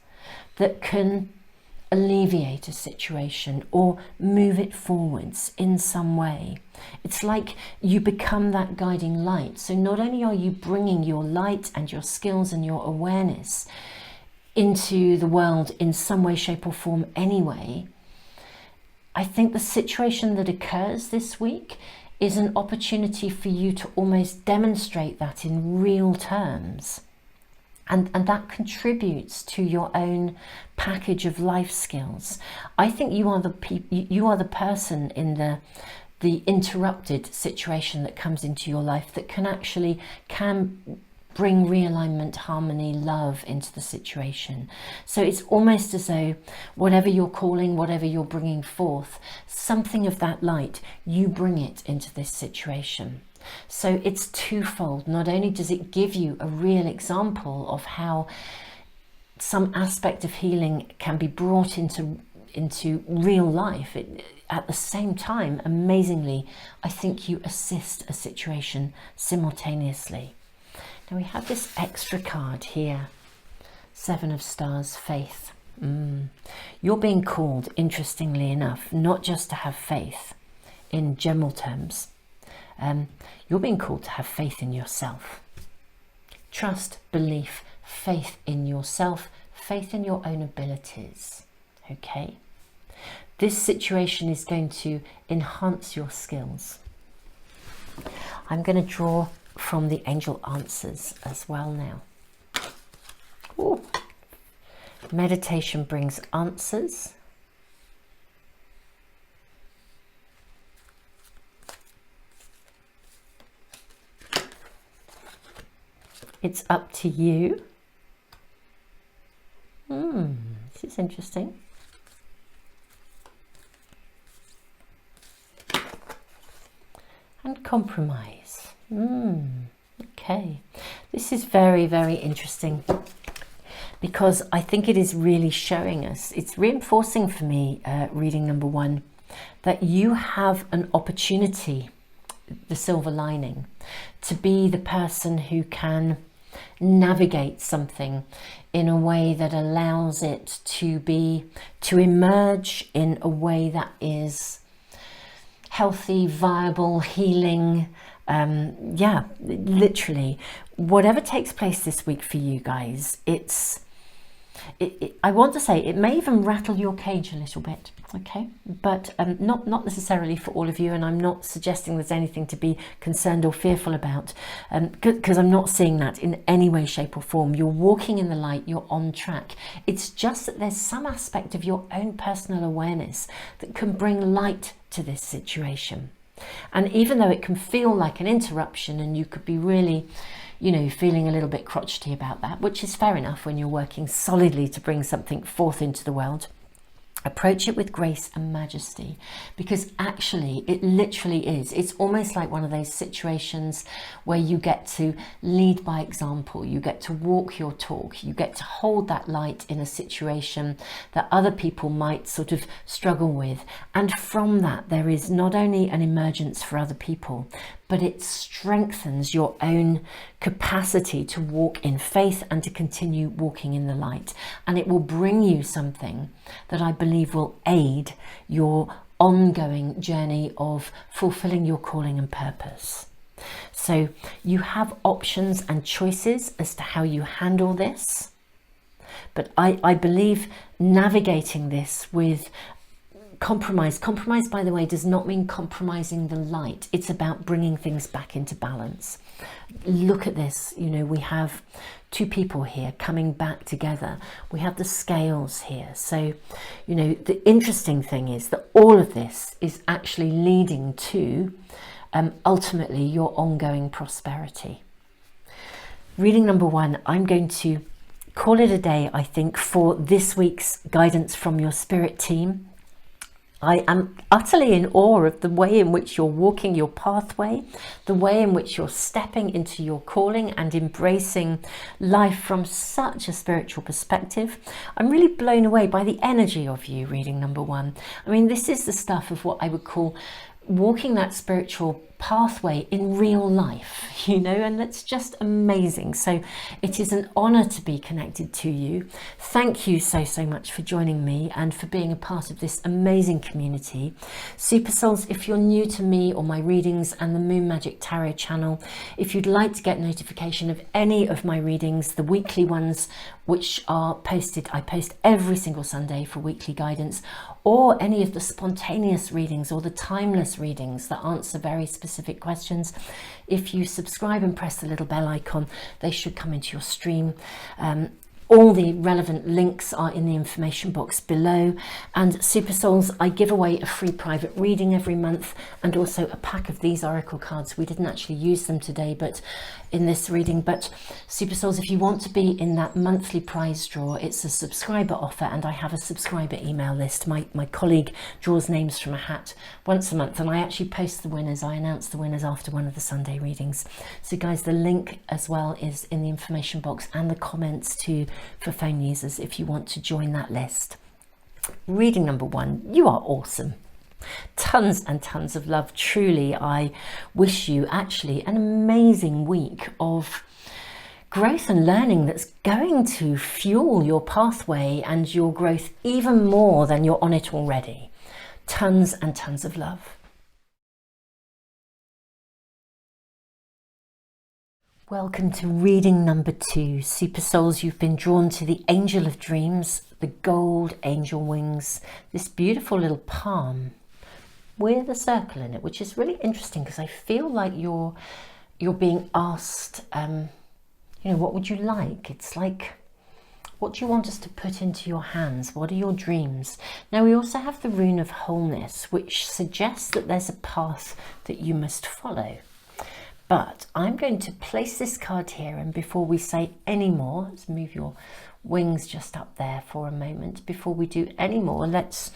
Speaker 1: that can alleviate a situation or move it forwards in some way. It's like you become that guiding light. So not only are you bringing your light and your skills and your awareness into the world in some way, shape or form anyway, I think the situation that occurs this week is an opportunity for you to almost demonstrate that in real terms. And that contributes to your own package of life skills. I think you are the person in the interrupted situation that comes into your life that can bring realignment, harmony, love into the situation. So it's almost as though whatever you're calling, whatever you're bringing forth, something of that light, you bring it into this situation. So it's twofold. Not only does it give you a real example of how some aspect of healing can be brought into real life, at the same time, amazingly, I think you assist a situation simultaneously. Now we have this extra card here, 7 of Stars, faith. You're being called, interestingly enough, not just to have faith in general terms. You're being called to have faith in yourself. Trust, belief, faith in yourself, faith in your own abilities. Okay? This situation is going to enhance your skills. I'm going to draw from the angel answers as well now. Ooh, Meditation brings answers. It's up to you. This is interesting. And compromise. Okay. This is very, very interesting, because I think it is really showing us, it's reinforcing for me, reading number 1, that you have an opportunity, the silver lining, to be the person who can navigate something in a way that allows it to emerge in a way that is healthy, viable, healing. Yeah, literally, whatever takes place this week for you guys, I want to say it may even rattle your cage a little bit, okay? But not necessarily for all of you, and I'm not suggesting there's anything to be concerned or fearful about, because I'm not seeing that in any way, shape or form. You're walking in the light, you're on track. It's just that there's some aspect of your own personal awareness that can bring light to this situation. And even though it can feel like an interruption, and you could be really, you know, feeling a little bit crotchety about that, which is fair enough when you're working solidly to bring something forth into the world, approach it with grace and majesty, because actually it literally is. It's almost like one of those situations where you get to lead by example, you get to walk your talk, you get to hold that light in a situation that other people might sort of struggle with. And from that, there is not only an emergence for other people, but it strengthens your own capacity to walk in faith and to continue walking in the light. And it will bring you something that I believe will aid your ongoing journey of fulfilling your calling and purpose. So you have options and choices as to how you handle this. But I believe navigating this with compromise, by the way, does not mean compromising the light. It's about bringing things back into balance. Look at this, you know, we have two people here coming back together. We have the scales here. So, you know, the interesting thing is that all of this is actually leading to ultimately your ongoing prosperity. Reading number 1, I'm going to call it a day, I think, for this week's guidance from your spirit team. I am utterly in awe of the way in which you're walking your pathway, the way in which you're stepping into your calling and embracing life from such a spiritual perspective. I'm really blown away by the energy of you, reading number 1. I mean, this is the stuff of what I would call walking that spiritual pathway in real life, you know, and that's just amazing. So it is an honor to be connected to you. Thank you so much for joining me and for being a part of this amazing community. Super Souls, if you're new to me or my readings and the Moon Magic Tarot channel, if you'd like to get notification of any of my readings, the weekly ones which are posted, I post every single Sunday for weekly guidance, or any of the spontaneous readings or the timeless readings that answer very specific questions. If you subscribe and press the little bell icon, they should come into your stream. All the relevant links are in the information box below. And Super Souls, I give away a free private reading every month and also a pack of these oracle cards. We didn't actually use them today, but in this reading. But Super Souls, if you want to be in that monthly prize draw, it's a subscriber offer, and I have a subscriber email list. My colleague draws names from a hat once a month, and I actually post the winners. I announce the winners after one of the Sunday readings. So guys, the link as well is in the information box and the comments too, for phone users if you want to join that list. Reading number 1, you are awesome. Tons and tons of love. Truly, I wish you actually an amazing week of growth and learning that's going to fuel your pathway and your growth even more than you're on it already. Tons and tons of love. Welcome to reading number 2. Super Souls, you've been drawn to the Angel of Dreams, the gold angel wings, this beautiful little palm with a circle in it, which is really interesting because I feel like you're being asked, you know, what would you like? It's like What do you want us to put into your hands? What are your dreams? Now, we also have the rune of wholeness, which suggests that there's a path that you must follow. But I'm going to place this card here, and before we say any more, let's move your wings just up there for a moment. Before we do any more, let's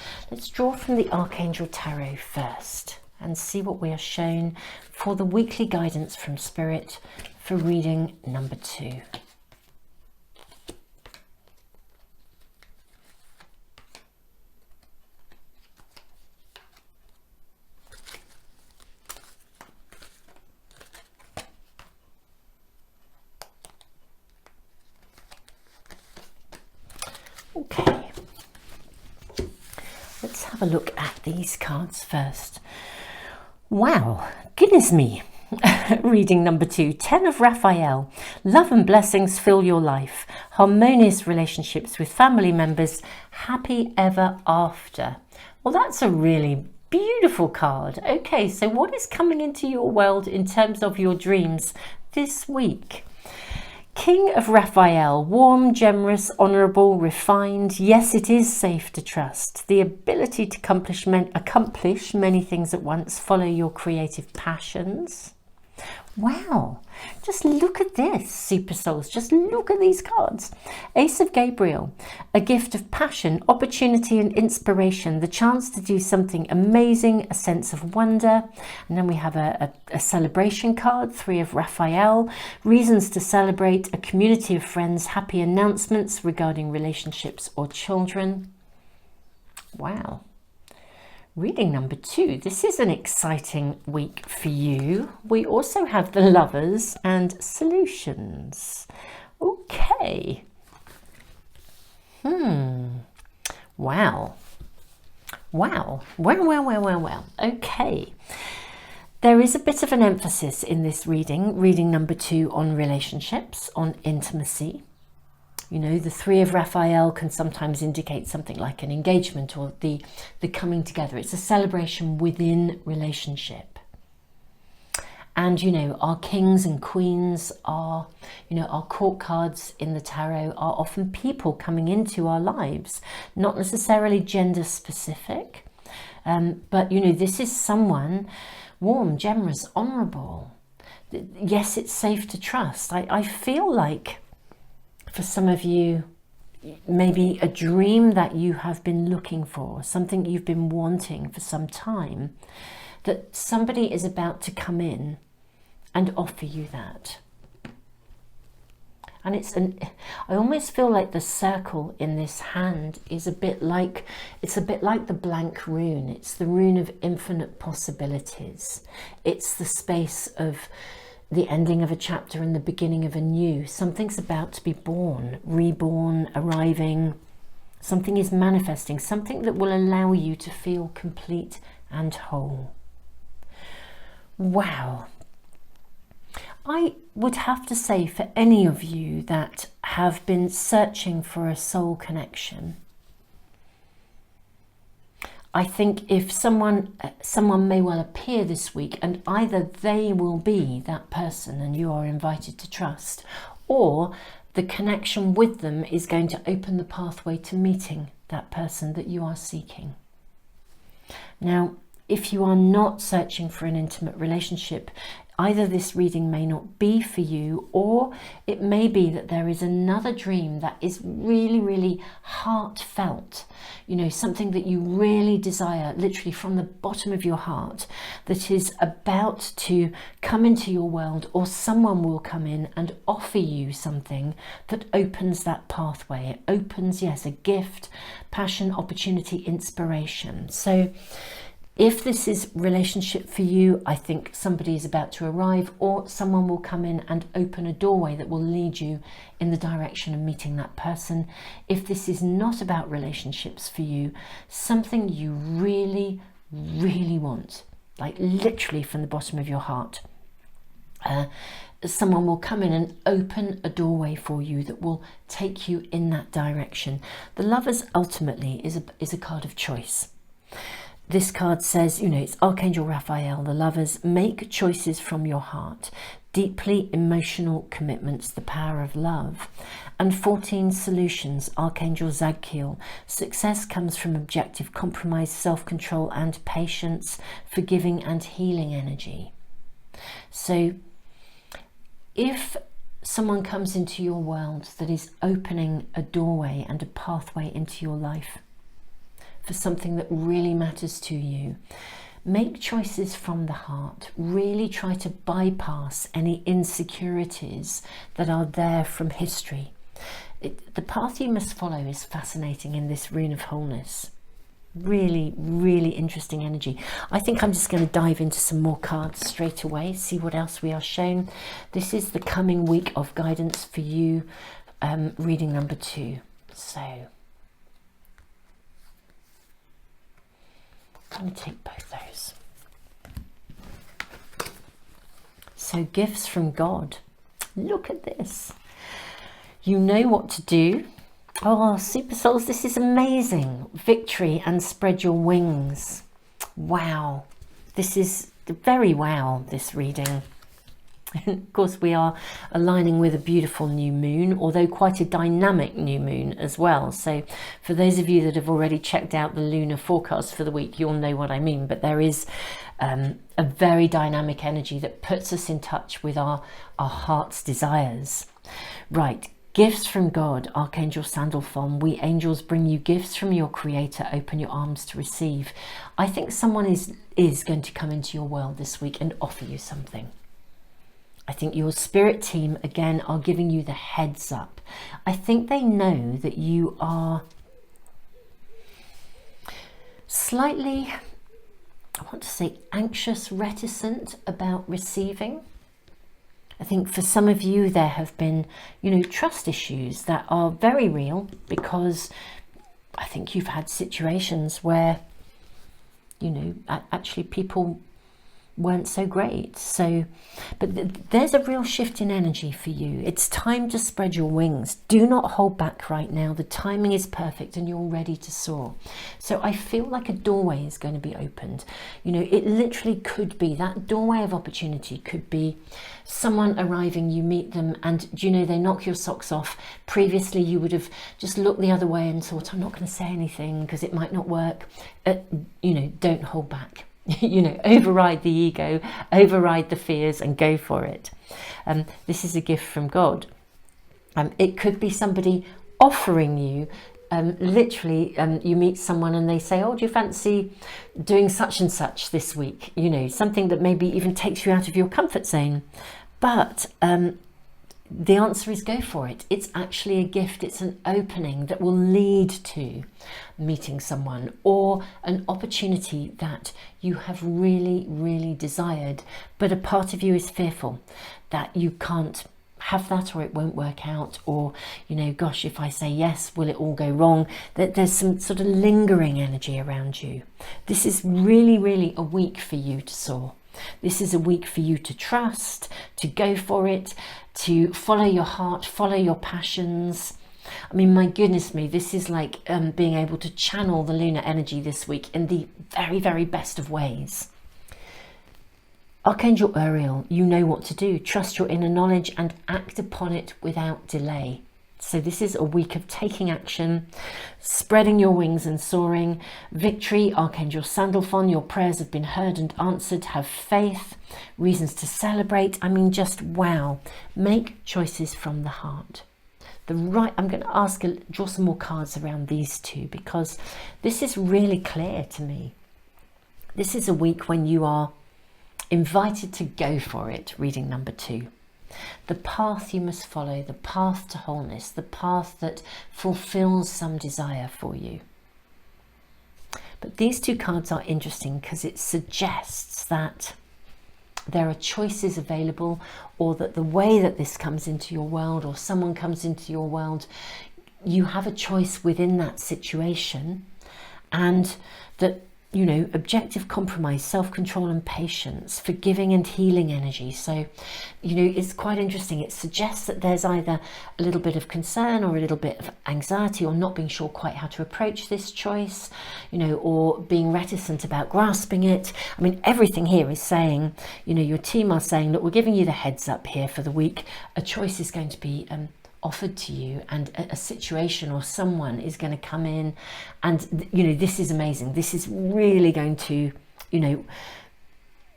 Speaker 1: draw from the Archangel Tarot first and see what we are shown for the weekly guidance from Spirit for reading number 2. Okay, let's have a look at these cards first. Wow, goodness me. Reading number 2, 10 of Raphael. Love and blessings fill your life. Harmonious relationships with family members. Happy ever after. Well, that's a really beautiful card. Okay, so what is coming into your world in terms of your dreams this week? King of Raphael, warm, generous, honourable, refined. Yes, it is safe to trust. The ability to accomplish many things at once. Follow your creative passions. Wow, just look at this, Super Souls. Just look at these cards. Ace of Gabriel, a gift of passion, opportunity and inspiration, the chance to do something amazing, a sense of wonder. And then we have a celebration card, 3 of Raphael, reasons to celebrate, a community of friends, happy announcements regarding relationships or children. Wow. Reading number 2, this is an exciting week for you. We also have the Lovers and Solutions. Okay. Wow. Well. Okay. There is a bit of an emphasis in this reading number 2, on relationships, on intimacy. You know, the 3 of Raphael can sometimes indicate something like an engagement or the coming together. It's a celebration within relationship. And, you know, our kings and queens are, you know, our court cards in the tarot are often people coming into our lives, not necessarily gender specific. But, you know, this is someone warm, generous, honourable. Yes, it's safe to trust. I feel like, for some of you, maybe a dream that you have been looking for, something you've been wanting for some time, that somebody is about to come in and offer you that. And I almost feel like the circle in this hand is a bit like the blank rune. It's the rune of infinite possibilities. It's the space of the ending of a chapter and the beginning of a new. Something's about to be born, reborn, arriving. Something is manifesting, something that will allow you to feel complete and whole. Wow. I would have to say, for any of you that have been searching for a soul connection, I think if someone may well appear this week, and either they will be that person and you are invited to trust, or the connection with them is going to open the pathway to meeting that person that you are seeking. Now, if you are not searching for an intimate relationship, either this reading may not be for you, or it may be that there is another dream that is really, really heartfelt. You know, something that you really desire, literally from the bottom of your heart, that is about to come into your world, or someone will come in and offer you something that opens that pathway. It opens, yes, a gift, passion, opportunity, inspiration. So if this is relationship for you, I think somebody is about to arrive, or someone will come in and open a doorway that will lead you in the direction of meeting that person. If this is not about relationships for you, something you really, really want, like literally from the bottom of your heart, someone will come in and open a doorway for you that will take you in that direction. The Lovers ultimately is a card of choice. this card says, you know, it's Archangel Raphael, the Lovers. Make choices from your heart. Deeply emotional commitments, the power of love. And 14 solutions, Archangel Zadkiel. Success comes from objective compromise, self-control and patience, forgiving and healing energy. So if someone comes into your world that is opening a doorway and a pathway into your life for something that really matters to you, make choices from the heart. Really try to bypass any insecurities that are there from history. The path you must follow is fascinating in this rune of wholeness. Really, really interesting energy. I think I'm just going to dive into some more cards straight away, see what else we are shown. This is the coming week of guidance for you, reading number 2. So I'm going to take both those. So gifts from God. Look at this. You know what to do. Oh, Super Souls, this is amazing. Victory and spread your wings. Wow. This is very wow, this reading. Of course, we are aligning with a beautiful new moon, although quite a dynamic new moon as well. So for those of you that have already checked out the lunar forecast for the week, you'll know what I mean. But there is a very dynamic energy that puts us in touch with our heart's desires. Right. Gifts from God, Archangel Sandalphon. We angels bring you gifts from your Creator. Open your arms to receive. I think someone is going to come into your world this week and offer you something. I think your spirit team, again, are giving you the heads up. I think they know that you are slightly, I want to say, anxious, reticent about receiving. I think for some of you, there have been, you know, trust issues that are very real, because I think you've had situations where, you know, actually people weren't so great. So, but there's a real shift in energy for you. It's time to spread your wings. Do not hold back right now. The timing is perfect and you're ready to soar. So I feel like a doorway is going to be opened. You know, it literally could be that doorway of opportunity. Could be someone arriving, you meet them, and you know, they knock your socks off. Previously you would have just looked the other way and thought, I'm not going to say anything because it might not work. You know, don't hold back. You know, override the ego, override the fears and go for it. This is a gift from God. It could be somebody offering you, literally, you meet someone and they say, oh, do you fancy doing such and such this week? You know, something that maybe even takes you out of your comfort zone. But the answer is go for it. It's actually a gift. It's an opening that will lead to meeting someone, or an opportunity that you have really, really desired, but a part of you is fearful that you can't have that, or it won't work out, or, you know, gosh, if I say yes, will it all go wrong? That there's some sort of lingering energy around you. This is really, really a week for you to soar. This is a week for you to trust, to go for it, to follow your heart, follow your passions. I mean, my goodness me, this is like being able to channel the lunar energy this week in the very, very best of ways. Archangel Uriel, you know what to do. Trust your inner knowledge and act upon it without delay. So this is a week of taking action, spreading your wings and soaring. Victory, Archangel Sandalphon, your prayers have been heard and answered. Have faith, reasons to celebrate. I mean, just wow. Make choices from the heart. I'm going to draw some more cards around these two, because this is really clear to me. This is a week when you are invited to go for it, reading number 2. The path you must follow, the path to wholeness, the path that fulfills some desire for you. But these two cards are interesting because it suggests that there are choices available, or that the way that this comes into your world, or someone comes into your world, you have a choice within that situation, and that you know, objective compromise, self-control and patience, forgiving and healing energy. So, you know, it's quite interesting. It suggests that there's either a little bit of concern or a little bit of anxiety, or not being sure quite how to approach this choice, you know, or being reticent about grasping it. I mean, everything here is saying, you know, your team are saying that we're giving you the heads up here for the week. A choice is going to be offered to you, and a situation or someone is going to come in, and you know, this is amazing. This is really going to, you know,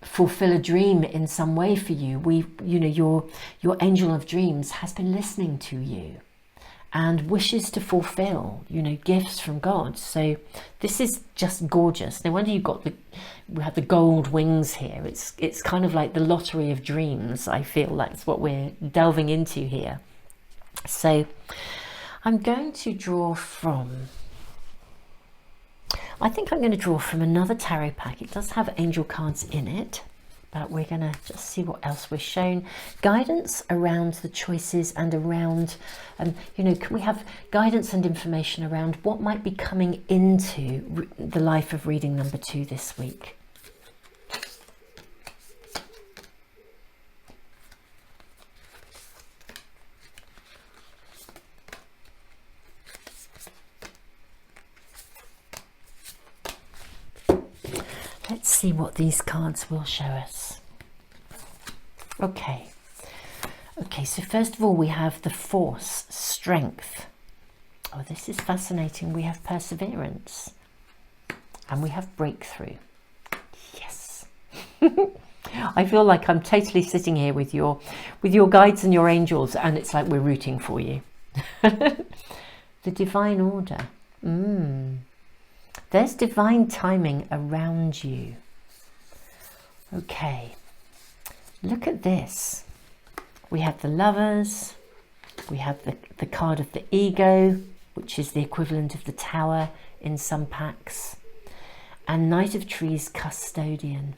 Speaker 1: fulfill a dream in some way for you. You know, your angel of dreams has been listening to you and wishes to fulfill, you know, gifts from God. So this is just gorgeous. No wonder you've got we have the gold wings here. It's kind of like the lottery of dreams. I feel that's what we're delving into here. So I'm going to draw from, I think I'm going to draw from another tarot pack. It does have angel cards in it, but we're going to just see what else we're shown. Guidance around the choices and around, you know, can we have guidance and information around what might be coming into the life of reading number 2 this week? Let's see what these cards will show us. Okay, so first of all we have the Force, strength. Oh, this is fascinating. We have perseverance and we have breakthrough. Yes. I feel like I'm totally sitting here with your guides and your angels, and it's like we're rooting for you. The divine order. There's divine timing around you. Okay, look at this. We have the Lovers, we have the card of the Ego, which is the equivalent of the Tower in some packs, and Knight of Trees, Custodian.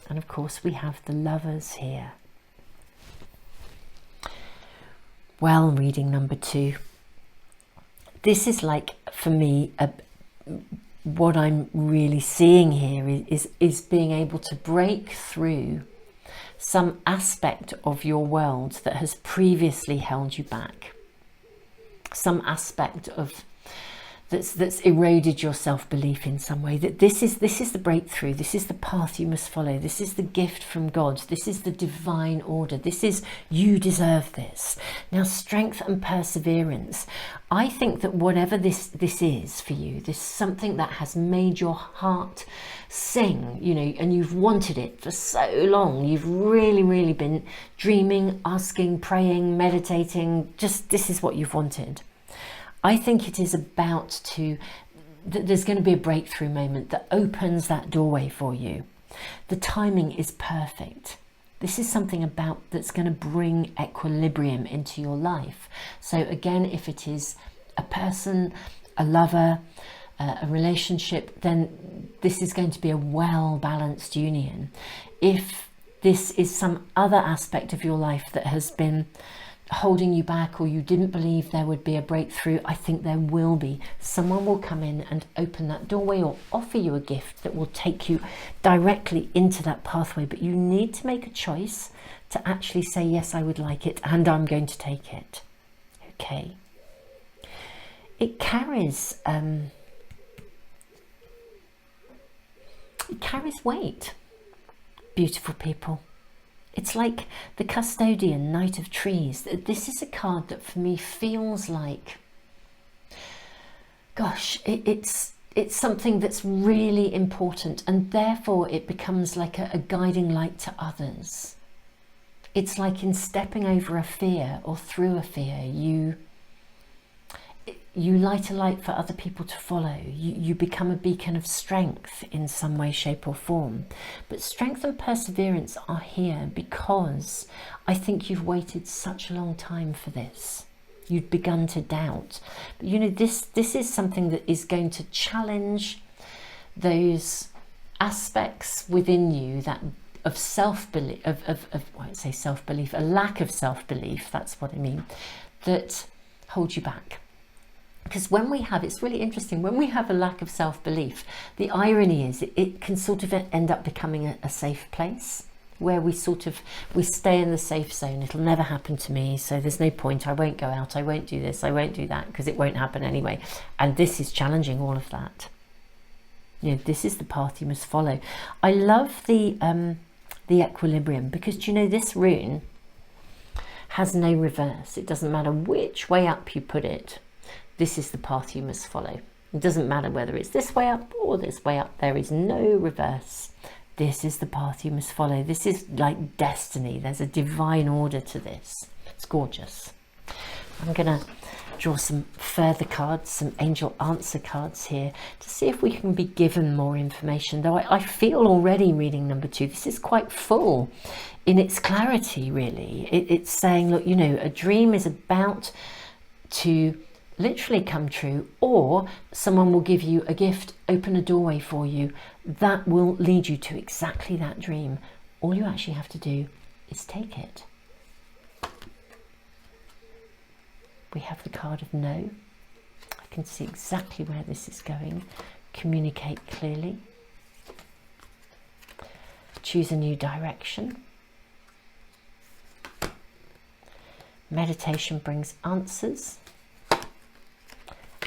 Speaker 1: And of course we have the Lovers here. Well, reading number 2. This is like, for me, what I'm really seeing here is being able to break through some aspect of your world that has previously held you back, some aspect of that's eroded your self-belief in some way. That this is the breakthrough, this is the path you must follow, this is the gift from God, this is the divine order, this is, you deserve this. Now, strength and perseverance. I think that whatever this is for you, this something that has made your heart sing, you know, and you've wanted it for so long, you've really been dreaming, asking, praying, meditating, just this is what you've wanted. I think it is about there's going to be a breakthrough moment that opens that doorway for you. The timing is perfect. This is something that's going to bring equilibrium into your life. So again, if it is a person, a lover, a relationship, then this is going to be a well-balanced union. If this is some other aspect of your life that has been holding you back, or you didn't believe there would be a breakthrough, I think there will be. Someone will come in and open that doorway or offer you a gift that will take you directly into that pathway, but you need to make a choice to actually say, yes, I would like it and I'm going to take it. Okay. It carries weight, beautiful people. It's like the Custodian, Knight of Trees. This is a card that for me feels like, gosh, it's something that's really important, and therefore it becomes like a guiding light to others. It's like in stepping over a fear or through a fear, you light a light for other people to follow. You become a beacon of strength in some way, shape or form. But strength and perseverance are here because I think you've waited such a long time for this. You'd begun to doubt. But you know, this is something that is going to challenge those aspects within you that of self-belief, a lack of self-belief, that's what I mean, that hold you back. Because when we have, it's really interesting, when we have a lack of self-belief, the irony is it can sort of end up becoming a safe place where we stay in the safe zone. It'll never happen to me, so there's no point. I won't go out, I won't do this, I won't do that, because it won't happen anyway. And this is challenging all of that. You know, this is the path you must follow. I love the equilibrium, because you know, this rune has no reverse. It doesn't matter which way up you put it. This is the path you must follow. It doesn't matter whether it's this way up or this way up. There is no reverse. This is the path you must follow. This is like destiny. There's a divine order to this. It's gorgeous. I'm going to draw some further cards, some angel answer cards here, to see if we can be given more information. Though I feel already reading number 2, this is quite full in its clarity, really. It's saying, look, you know, a dream is about to literally come true, or someone will give you a gift, open a doorway for you that will lead you to exactly that dream. All you actually have to do is take it. We have the card of no. I can see exactly where this is going. Communicate clearly. Choose a new direction. Meditation brings answers.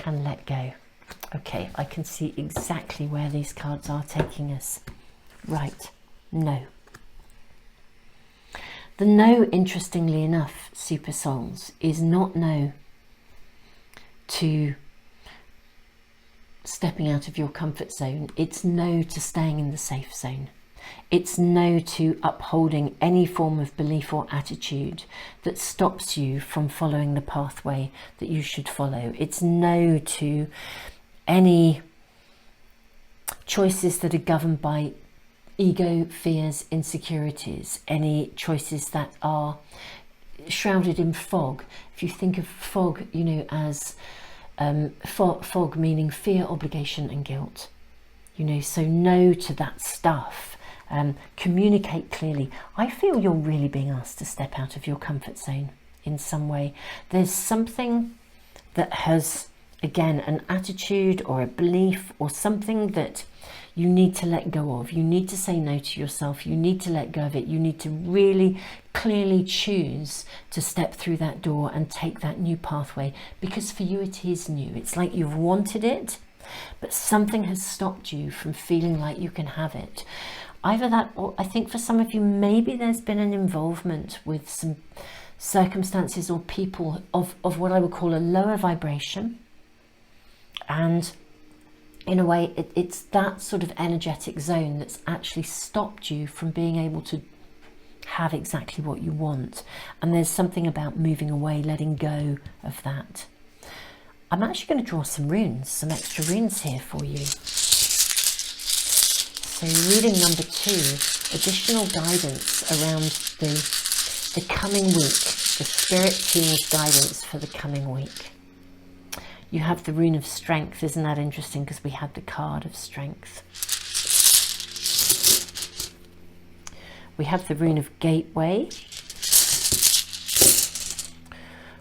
Speaker 1: And let go. Okay, I can see exactly where these cards are taking us. Right, no. The no, interestingly enough, super souls, is not no to stepping out of your comfort zone. It's no to staying in the safe zone. It's no to upholding any form of belief or attitude that stops you from following the pathway that you should follow. It's no to any choices that are governed by ego, fears, insecurities, any choices that are shrouded in fog. If you think of fog, you know, as fog meaning fear, obligation and guilt. You know, so no to that stuff. Communicate clearly. I feel you're really being asked to step out of your comfort zone in some way. There's something that has, again, an attitude or a belief or something that you need to let go of. You need to say no to yourself. You need to let go of it. You need to really clearly choose to step through that door and take that new pathway, because for you it is new. It's like you've wanted it, but something has stopped you from feeling like you can have it. Either that, or I think for some of you, maybe there's been an involvement with some circumstances or people of what I would call a lower vibration. And in a way, it's that sort of energetic zone that's actually stopped you from being able to have exactly what you want. And there's something about moving away, letting go of that. I'm actually going to draw some runes, some extra runes here for you. So reading number 2, additional guidance around the coming week, the Spirit Team's guidance for the coming week. You have the rune of strength. Isn't that interesting? Because we had the card of strength. We have the rune of gateway.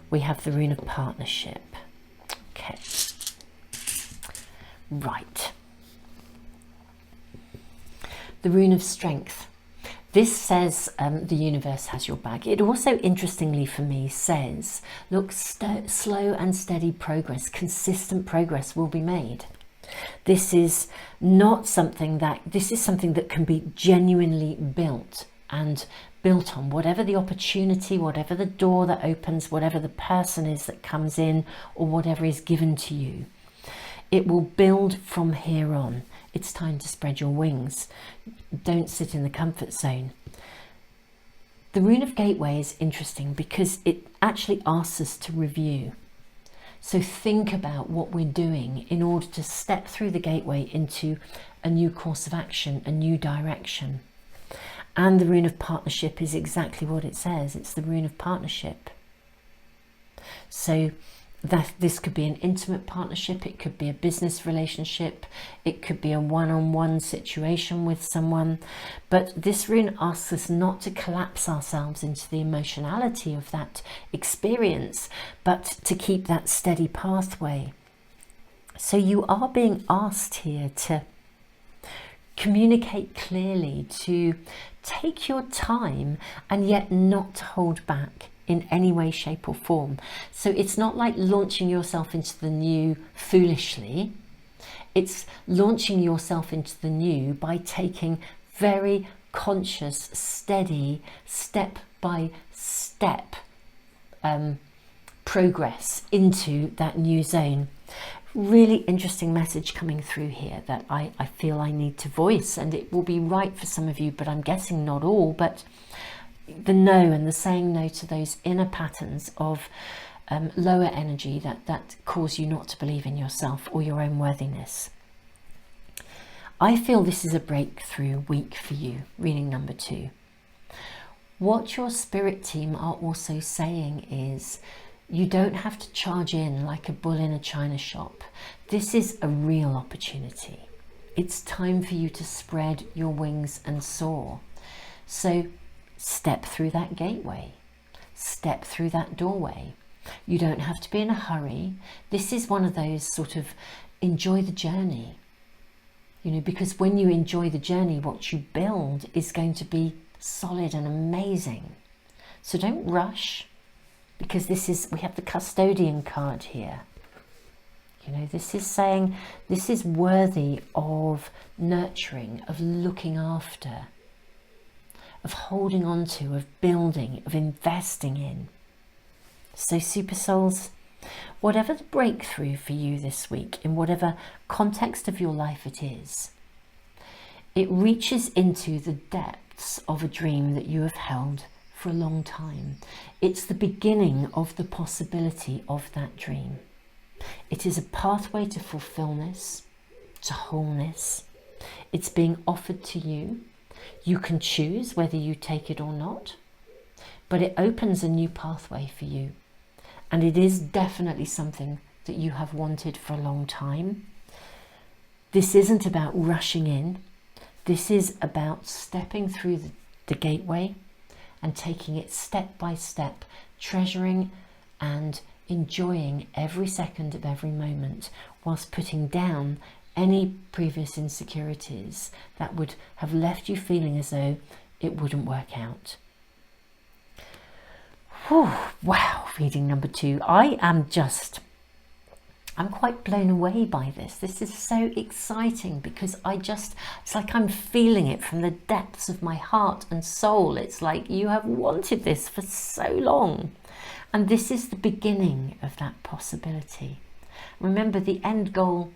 Speaker 1: We have the rune of partnership. Okay. Right. The rune of strength. This says the universe has your back. It also, interestingly for me, says, look, slow and steady progress, consistent progress will be made. This is not something this is something that can be genuinely built and built on. Whatever the opportunity, whatever the door that opens, whatever the person is that comes in, or whatever is given to you, it will build from here on. It's time to spread your wings. Don't sit in the comfort zone. The rune of gateway is interesting because it actually asks us to review. So think about what we're doing in order to step through the gateway into a new course of action, a new direction. And the rune of partnership is exactly what it says. It's the rune of partnership. So that this could be an intimate partnership, it could be a business relationship, it could be a one-on-one situation with someone. But this rune asks us not to collapse ourselves into the emotionality of that experience, but to keep that steady pathway. So you are being asked here to communicate clearly, to take your time and yet not hold back in any way, shape or form. So it's not like launching yourself into the new foolishly. It's launching yourself into the new by taking very conscious, steady, step by step progress into that new zone. Really interesting message coming through here that I feel I need to voice, and it will be right for some of you, but I'm guessing not all. But the no, and the saying no to those inner patterns of lower energy that cause you not to believe in yourself or your own worthiness. I feel this is a breakthrough week for you, reading number 2. What your spirit team are also saying is, you don't have to charge in like a bull in a china shop. This is a real opportunity. It's time for you to spread your wings and soar. So step through that gateway. Step through that doorway. You don't have to be in a hurry. This is one of those sort of enjoy the journey. You know, because when you enjoy the journey, what you build is going to be solid and amazing. So don't rush. Because we have the custodian card here. You know, this is saying this is worthy of nurturing, of looking after, of holding on to, of building, of investing in. So super souls, whatever the breakthrough for you this week, in whatever context of your life it is, it reaches into the depths of a dream that you have held for a long time. It's the beginning of the possibility of that dream. It is a pathway to fulfillment, to wholeness. It's being offered to you. You can choose whether you take it or not, but it opens a new pathway for you. And it is definitely something that you have wanted for a long time. This isn't about rushing in. This is about stepping through the gateway and taking it step by step, treasuring and enjoying every second of every moment, whilst putting down any previous insecurities that would have left you feeling as though it wouldn't work out. Whew, wow, reading number 2. I'm quite blown away by this. This is so exciting because it's like I'm feeling it from the depths of my heart and soul. It's like you have wanted this for so long. And this is the beginning of that possibility. Remember, the end goal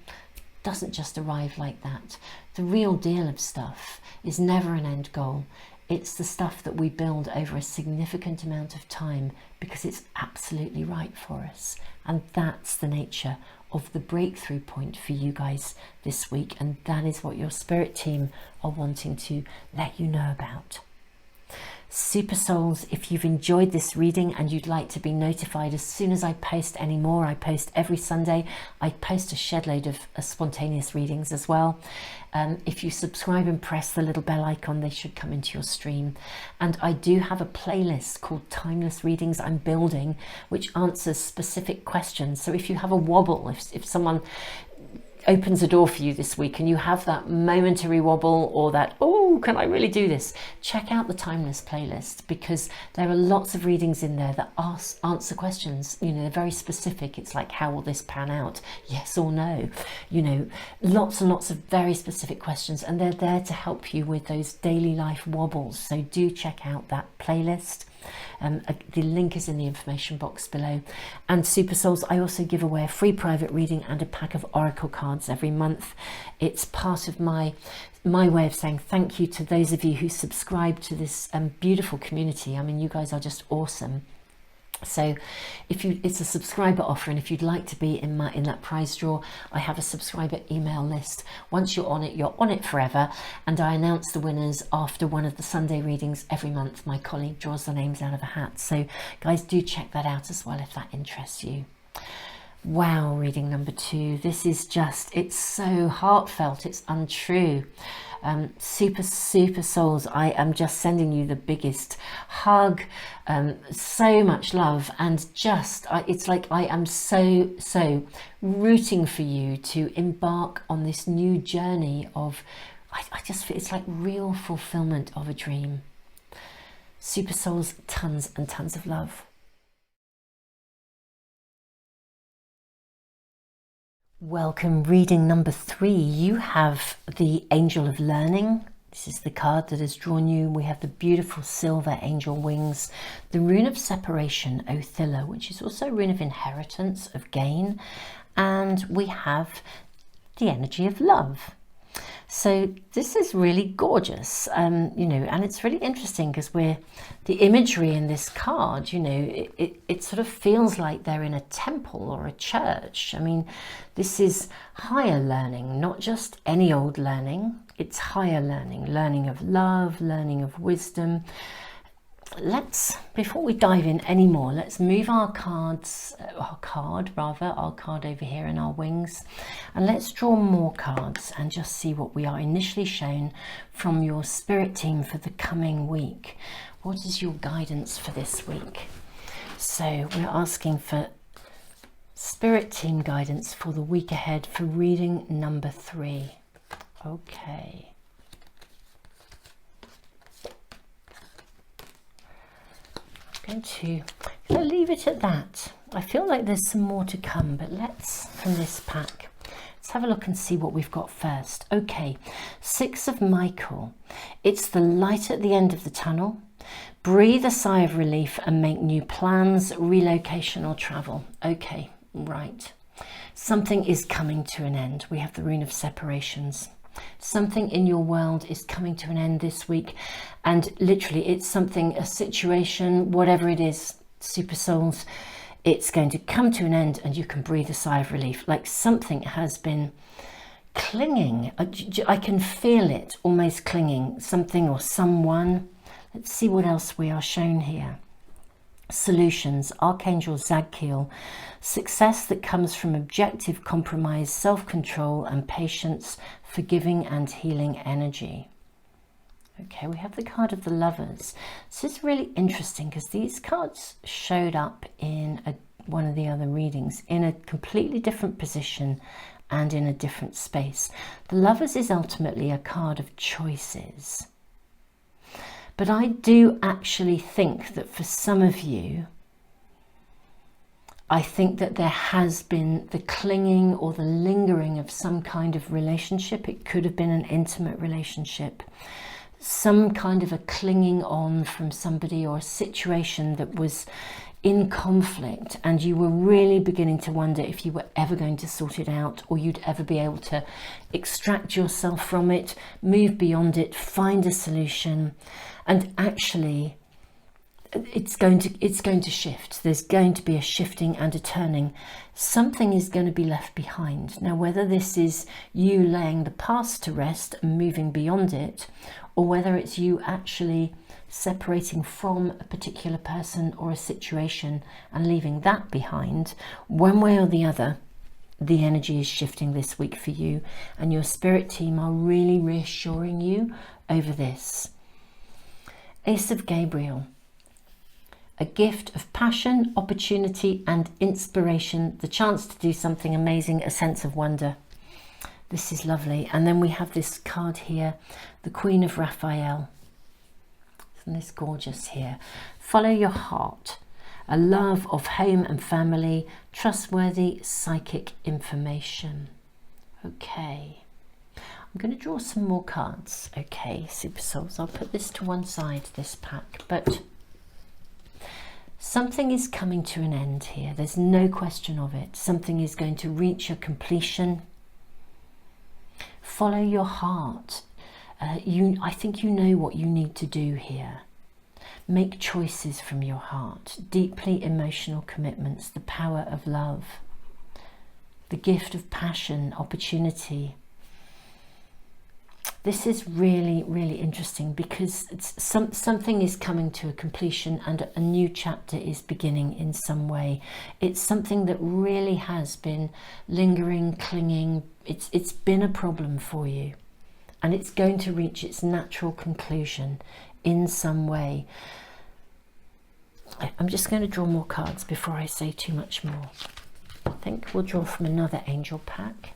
Speaker 1: doesn't just arrive like that. The real deal of stuff is never an end goal. It's the stuff that we build over a significant amount of time because it's absolutely right for us. And that's the nature of the breakthrough point for you guys this week. And that is what your spirit team are wanting to let you know about. Super souls, if you've enjoyed this reading and you'd like to be notified as soon as I post any more, I post every Sunday. I post a shed load of spontaneous readings as well. If you subscribe and press the little bell icon, they should come into your stream. And I do have a playlist called Timeless Readings I'm building, which answers specific questions. So if you have a wobble, if someone opens a door for you this week and you have that momentary wobble or that, oh, can I really do this? Check out the Timeless playlist, because there are lots of readings in there that answer questions. You know, they're very specific. It's like, how will this pan out? Yes or no? You know, lots and lots of very specific questions, and they're there to help you with those daily life wobbles. So do check out that playlist. The link is in the information box below. And super souls, I also give away a free private reading and a pack of oracle cards every month. It's part of my way of saying thank you to those of you who subscribe to this beautiful community. I mean, you guys are just awesome. So it's a subscriber offer, and if you'd like to be in that prize draw, I have a subscriber email list. Once you're on it forever, and I announce the winners after one of the Sunday readings every month. My colleague draws the names out of a hat. So guys, do check that out as well if that interests you. Wow, reading number 2. This is just, it's so heartfelt, it's untrue. Super souls, I am just sending you the biggest hug, so much love, and just, it's like I am so rooting for you to embark on this new journey of, I just feel it's like real fulfillment of a dream. Super souls, tons and tons of love. Welcome, reading number 3. You have the Angel of Learning. This is the card that has drawn you. We have the beautiful silver angel wings, the rune of separation, Othilla, which is also a rune of inheritance, of gain, and we have the energy of love. So this is really gorgeous, you know, and it's really interesting because the imagery in this card, you know, it sort of feels like they're in a temple or a church. I mean, this is higher learning, not just any old learning. It's higher learning, learning of love, learning of wisdom. Before we dive in anymore, let's move our card over here in our wings, and let's draw more cards and just see what we are initially shown from your spirit team for the coming week. What is your guidance for this week? So we're asking for spirit team guidance for the week ahead for reading number 3. Okay. I'm going to leave it at that. I feel like there's some more to come, but from this pack, let's have a look and see what we've got first. Okay, 6 of Michael. It's the light at the end of the tunnel. Breathe a sigh of relief and make new plans, relocation or travel. Okay, right. Something is coming to an end. We have the rune of separations. Something in your world is coming to an end this week, and literally it's something, a situation, whatever it is, super souls, it's going to come to an end and you can breathe a sigh of relief, like something has been clinging. I can feel it almost clinging, something or someone. Let's see what else we are shown here. Solutions, Archangel Zadkiel, success that comes from objective compromise, self-control and patience, forgiving and healing energy. Okay, we have the card of the Lovers. This is really interesting because these cards showed up in one of the other readings in a completely different position and in a different space. The Lovers is ultimately a card of choices. But I do actually think that for some of you, I think that there has been the clinging or the lingering of some kind of relationship. It could have been an intimate relationship, some kind of a clinging on from somebody or a situation that was in conflict, and you were really beginning to wonder if you were ever going to sort it out, or you'd ever be able to extract yourself from it, move beyond it, find a solution. And actually, it's going to shift. There's going to be a shifting and a turning. Something is going to be left behind. Now, whether this is you laying the past to rest and moving beyond it, or whether it's you actually separating from a particular person or a situation and leaving that behind, one way or the other, the energy is shifting this week for you, and your spirit team are really reassuring you over this. Ace of Gabriel, a gift of passion, opportunity and inspiration, the chance to do something amazing, a sense of wonder. This is lovely. And then we have this card here, the Queen of Raphael. Isn't this gorgeous here? Follow your heart, a love of home and family, trustworthy psychic information. Okay. I'm going to draw some more cards. Okay, Super Souls, I'll put this to one side, this pack, but something is coming to an end here. There's no question of it. Something is going to reach a completion. Follow your heart. I think you know what you need to do here. Make choices from your heart. Deeply emotional commitments, the power of love, the gift of passion, opportunity. This is really, really interesting because something is coming to a completion and a new chapter is beginning in some way. It's something that really has been lingering, clinging. It's been a problem for you, and it's going to reach its natural conclusion in some way. I'm just going to draw more cards before I say too much more. I think we'll draw from another angel pack.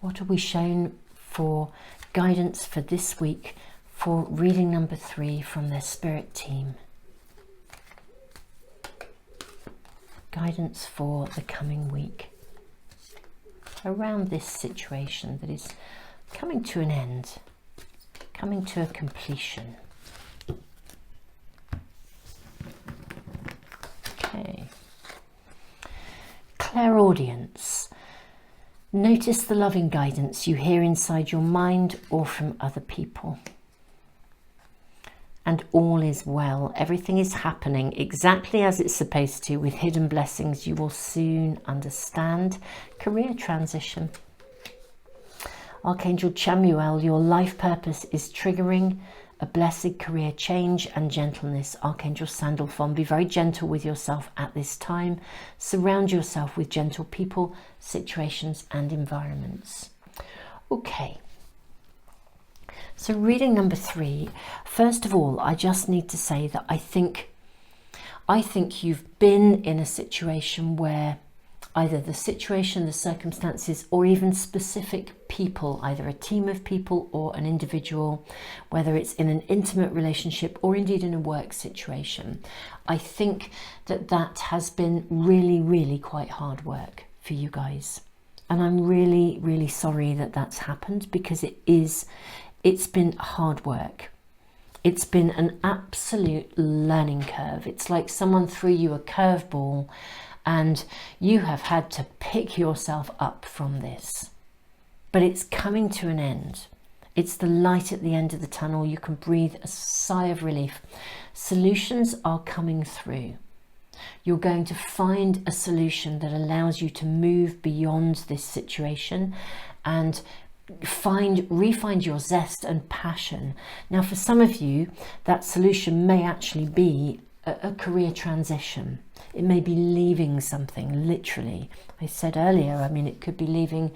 Speaker 1: What are we shown for guidance for this week for reading number 3 from their spirit team? Guidance for the coming week around this situation that is coming to an end, coming to a completion. Okay. Clairaudience. Notice the loving guidance you hear inside your mind or from other people. And all is well. Everything is happening exactly as it's supposed to, with hidden blessings you will soon understand. Career transition. Archangel Chamuel, your life purpose is triggering a blessed career change and gentleness. Archangel Sandalphon, be very gentle with yourself at this time. Surround yourself with gentle people, situations and environments. Okay, so reading number 3. First of all, I just need to say that I think you've been in a situation where either the situation, the circumstances, or even specific people, either a team of people or an individual, whether it's in an intimate relationship or indeed in a work situation, I think that has been really, really quite hard work for you guys. And I'm really, really sorry that that's happened, because it's been hard work. It's been an absolute learning curve. It's like someone threw you a curveball and you have had to pick yourself up from this. But it's coming to an end. It's the light at the end of the tunnel. You can breathe a sigh of relief. Solutions are coming through. You're going to find a solution that allows you to move beyond this situation and refine your zest and passion. Now, for some of you, that solution may actually be a career transition. It may be leaving something, literally. I said earlier, I mean, it could be leaving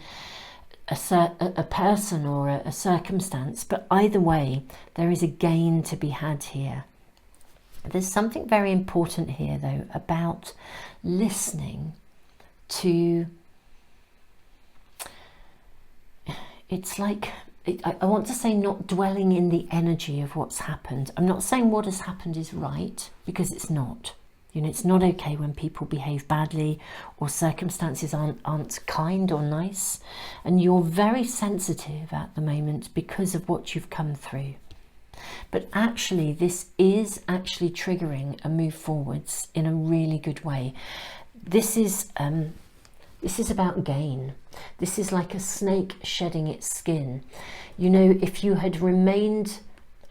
Speaker 1: a person or a circumstance, but either way, there is a gain to be had here. There's something very important here, though, about listening to... It's like, I want to say not dwelling in the energy of what's happened. I'm not saying what has happened is right, because it's not. You know, it's not okay when people behave badly or circumstances aren't kind or nice. And you're very sensitive at the moment because of what you've come through. But actually, this is actually triggering a move forwards in a really good way. This is about gain. This is like a snake shedding its skin. You know, if you had remained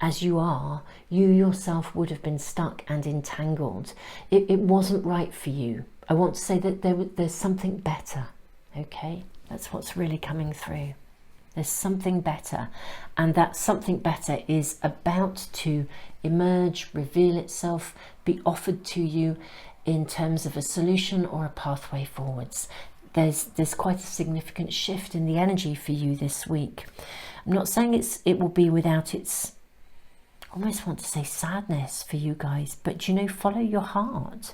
Speaker 1: as you are, you yourself would have been stuck and entangled. It wasn't right for you. I want to say that there's something better, okay? That's what's really coming through. There's something better, and that something better is about to emerge, reveal itself, be offered to you in terms of a solution or a pathway forwards. There's quite a significant shift in the energy for you this week. I'm not saying it will be without its, I almost want to say sadness for you guys, but you know, follow your heart.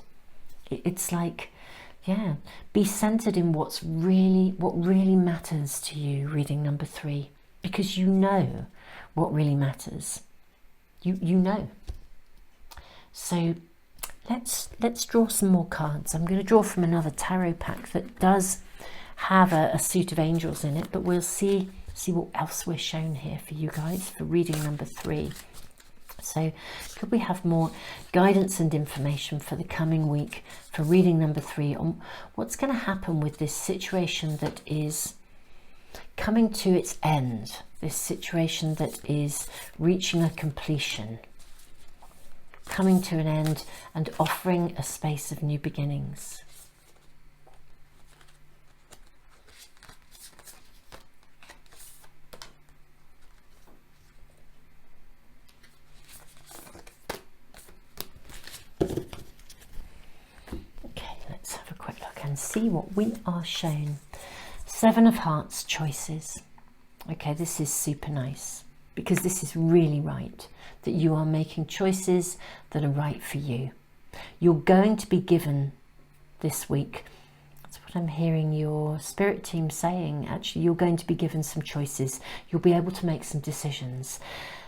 Speaker 1: It's like, yeah, be centered in what really matters to you, reading number 3, because you know what really matters. You know. So let's draw some more cards. I'm going to draw from another tarot pack that does have a suit of angels in it, but we'll see what else we're shown here for you guys for reading number 3. So could we have more guidance and information for the coming week for reading number 3 on what's going to happen with this situation that is coming to its end, this situation that is reaching a completion, coming to an end and offering a space of new beginnings. and see what we are shown. 7 of Hearts, choices. Okay, this is super nice because this is really right, that you are making choices that are right for you. You're going to be given this week, that's what I'm hearing your spirit team saying, actually, you're going to be given some choices. You'll be able to make some decisions.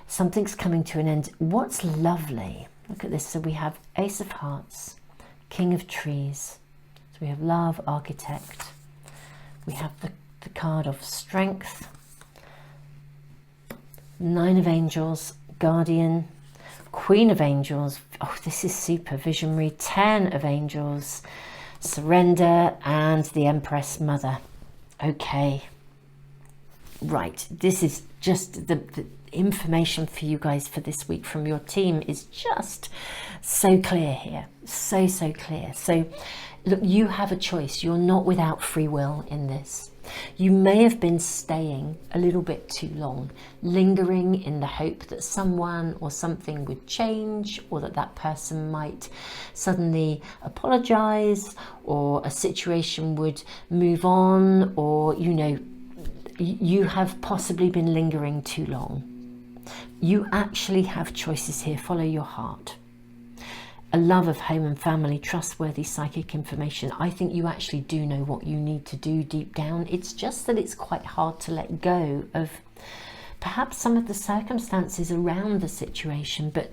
Speaker 1: Something's coming to an end. What's lovely, look at this. So we have Ace of Hearts, King of Trees. So we have Love, Architect. We have the card of Strength, 9 of Angels, Guardian, Queen of Angels. Oh, this is super visionary. 10 of Angels, Surrender, and the Empress Mother. Okay, right, this is just the information for you guys for this week from your team is just so clear here, so clear. So look, you have a choice. You're not without free will in this. You may have been staying a little bit too long, lingering in the hope that someone or something would change, or that person might suddenly apologize, or a situation would move on, or, you know, you have possibly been lingering too long. You actually have choices here. Follow your heart. A love of home and family, trustworthy psychic information. I think you actually do know what you need to do deep down. It's just that it's quite hard to let go of perhaps some of the circumstances around the situation, but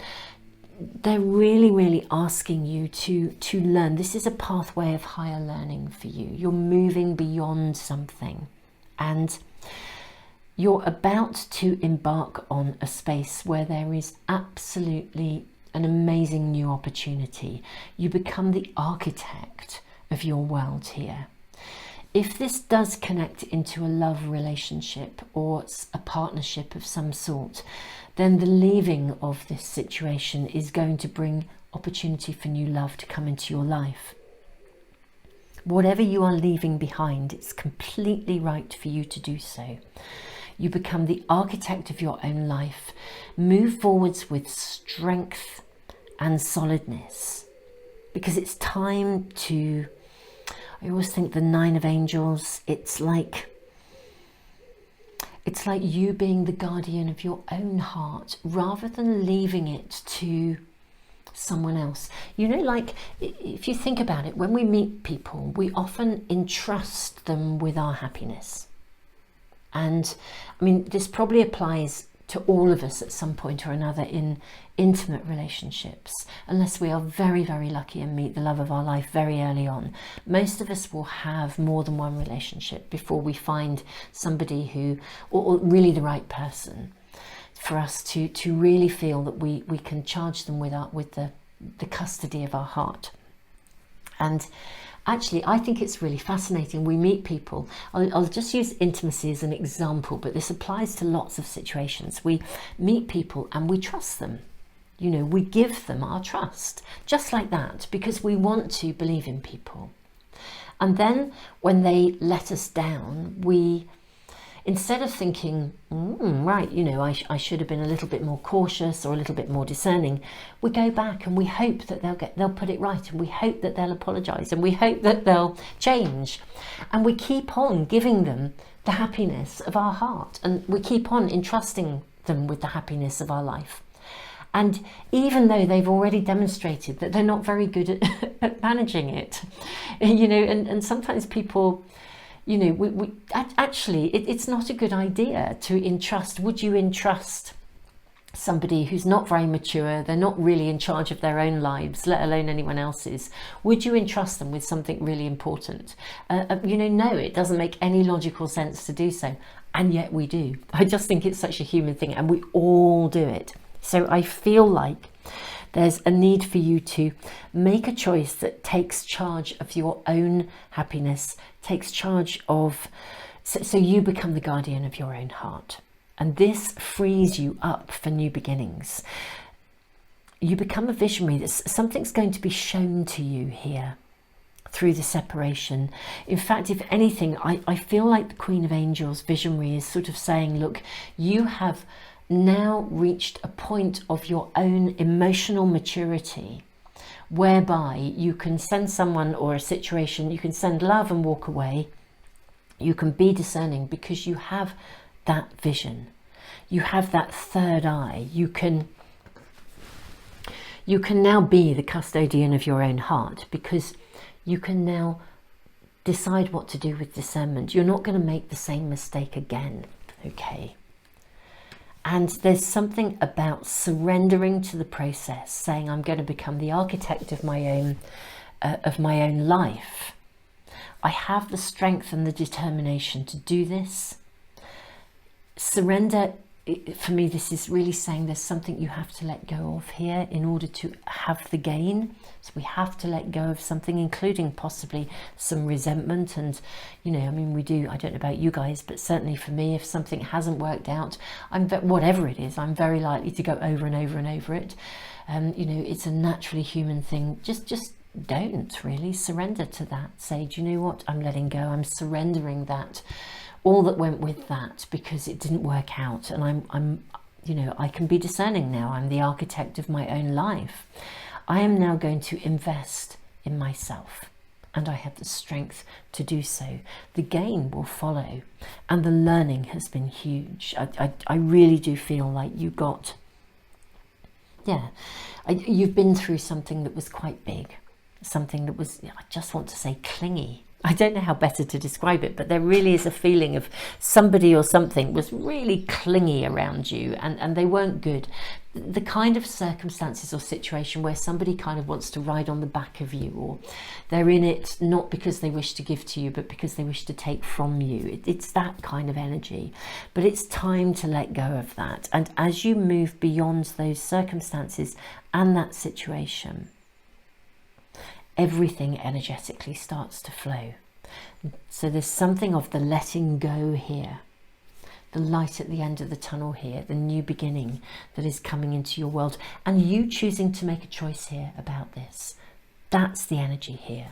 Speaker 1: they're really asking you to learn. This is a pathway of higher learning for you. You're moving beyond something, and you're about to embark on a space where there is absolutely an amazing new opportunity. You become the architect of your world here. If this does connect into a love relationship or a partnership of some sort, then the leaving of this situation is going to bring opportunity for new love to come into your life. Whatever you are leaving behind, it's completely right for you to do so. You become the architect of your own life. Move forwards with strength and solidness, because it's time to, I always think the 9 of Angels, it's like you being the guardian of your own heart rather than leaving it to someone else. You know, like if you think about it, when we meet people, we often entrust them with our happiness. And I mean, this probably applies to all of us at some point or another in intimate relationships, unless we are very lucky and meet the love of our life very early on. Most of us will have more than one relationship before we find somebody who, or really the right person for us to really feel that we can charge them with the custody of our heart. And actually, I think it's really fascinating. We meet people. I'll just use intimacy as an example, but this applies to lots of situations. We meet people and we trust them. You know, we give them our trust, just like that, because we want to believe in people. And then when they let us down, we, instead of thinking, right, you know, I should have been a little bit more cautious or a little bit more discerning, we go back and we hope that they'll put it right, and we hope that they'll apologize, and we hope that they'll change, and we keep on giving them the happiness of our heart, and we keep on entrusting them with the happiness of our life. And even though they've already demonstrated that they're not very good at managing it, you know, and sometimes people, you know, actually, it's not a good idea to entrust. Would you entrust somebody who's not very mature? They're not really in charge of their own lives, let alone anyone else's. Would you entrust them with something really important? You know, no, it doesn't make any logical sense to do so. And yet we do. I just think it's such a human thing, and we all do it. So I feel like there's a need for you to make a choice that takes charge of your own happiness, takes charge of, so you become the guardian of your own heart. And this frees you up for new beginnings. You become a visionary. Something's going to be shown to you here through the separation. In fact, if anything, I feel like the Queen of Angels visionary is sort of saying, look, you have now reached a point of your own emotional maturity whereby you can send someone or a situation, you can send love and walk away. You can be discerning because you have that vision. You have that third eye. You can now be the custodian of your own heart, because you can now decide what to do with discernment. You're not going to make the same mistake again, okay? And there's something about surrendering to the process, saying I'm going to become the architect of my own life. I have the strength and the determination to do this. Surrender, for me, this is really saying there's something you have to let go of here in order to have the gain. So we have to let go of something, including possibly some resentment. And, you know, I mean, we do, I don't know about you guys, but certainly for me, if something hasn't worked out, whatever it is, I'm very likely to go over and over and over it. You know, it's a naturally human thing. Just don't really surrender to that. Say, do you know what? I'm letting go. I'm surrendering that, all that went with that, because it didn't work out. And I'm, you know, I can be discerning now. I'm the architect of my own life. I am now going to invest in myself, and I have the strength to do so. The gain will follow, and the learning has been huge. I really do feel like you got, yeah, you've been through something that was quite big. Something that was, I just want to say, clingy. I don't know how better to describe it, but there really is a feeling of somebody or something was really clingy around you, and they weren't good. The kind of circumstances or situation where somebody kind of wants to ride on the back of you, or they're in it not because they wish to give to you, but because they wish to take from you. It's that kind of energy. But it's time to let go of that. And as you move beyond those circumstances and that situation, everything energetically starts to flow. So there's something of the letting go here, the light at the end of the tunnel here, the new beginning that is coming into your world, and you choosing to make a choice here about this. That's the energy here.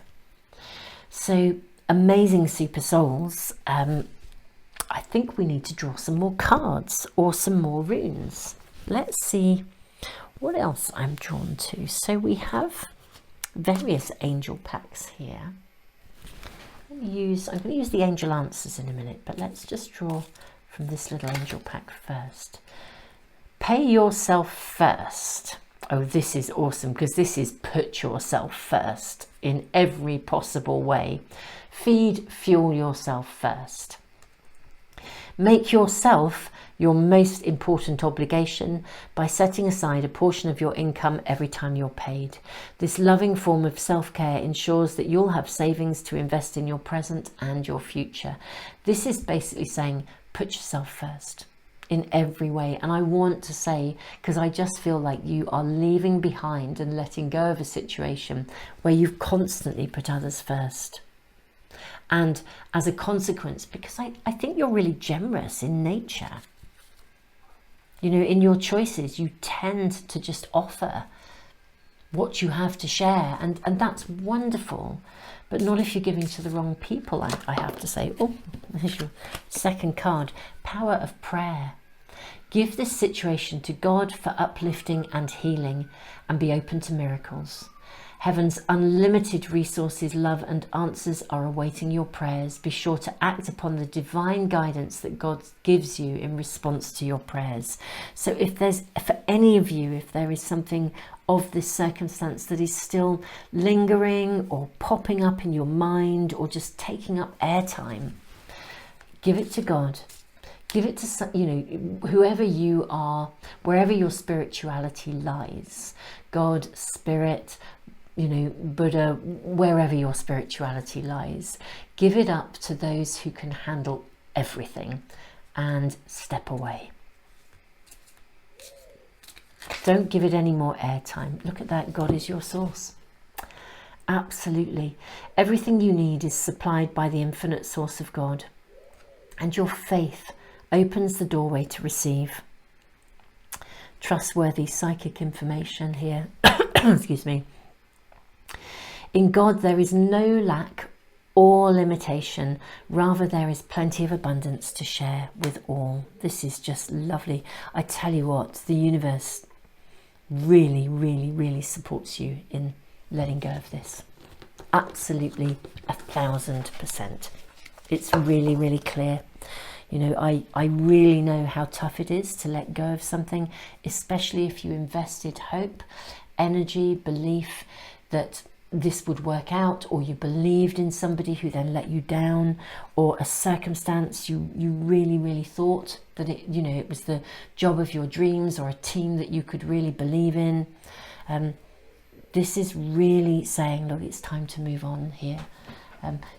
Speaker 1: So amazing super souls, I think we need to draw some more cards or some more runes. Let's see what else I'm drawn to. So we have various angel packs here. I'm going to use the angel answers in a minute, but let's just draw from this little angel pack first. Pay yourself first. Oh, this is awesome, because this is put yourself first in every possible way. Feed, fuel yourself first. Make yourself your most important obligation by setting aside a portion of your income every time you're paid. This loving form of self-care ensures that you'll have savings to invest in your present and your future. This is basically saying put yourself first in every way. And I want to say, because I just feel like you are leaving behind and letting go of a situation where you've constantly put others first. And as a consequence, because I think you're really generous in nature. You know, in your choices, you tend to just offer what you have to share. And that's wonderful. But not if you're giving to the wrong people, I have to say. Oh, there's your second card. Power of prayer. Give this situation to God for uplifting and healing, and be open to miracles. Heaven's unlimited resources, love and answers are awaiting your prayers. Be sure to act upon the divine guidance that God gives you in response to your prayers. So if there's, for any of you, if there is something of this circumstance that is still lingering or popping up in your mind or just taking up airtime, give it to God. Give it to, you know, whoever you are, wherever your spirituality lies, God, Spirit, you know, Buddha, wherever your spirituality lies, give it up to those who can handle everything and step away. Don't give it any more airtime. Look at that, God is your source. Absolutely. Everything you need is supplied by the infinite source of God, and your faith opens the doorway to receive. Trustworthy psychic information here. Excuse me. In God there is no lack or limitation, rather there is plenty of abundance to share with all. This is just lovely. I tell you what, the universe really, really, really supports you in letting go of this. Absolutely 1000%. It's really, really clear. You know, I really know how tough it is to let go of something, especially if you invested hope, energy, belief that this would work out, or you believed in somebody who then let you down, or a circumstance you really, really thought that it, you know, it was the job of your dreams, or a team that you could really believe in. This is really saying, look, it's time to move on here.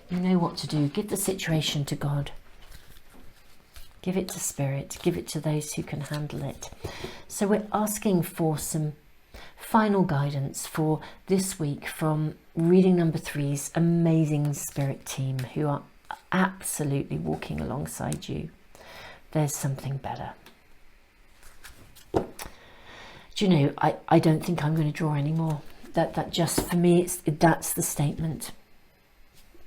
Speaker 1: You know what to do. Give the situation to God. Give it to Spirit. Give it to those who can handle it. So we're asking for some final guidance for this week from reading number 3's amazing Spirit team, who are absolutely walking alongside you. There's something better. Do you know, I don't think I'm going to draw any more. That just, for me, that's the statement.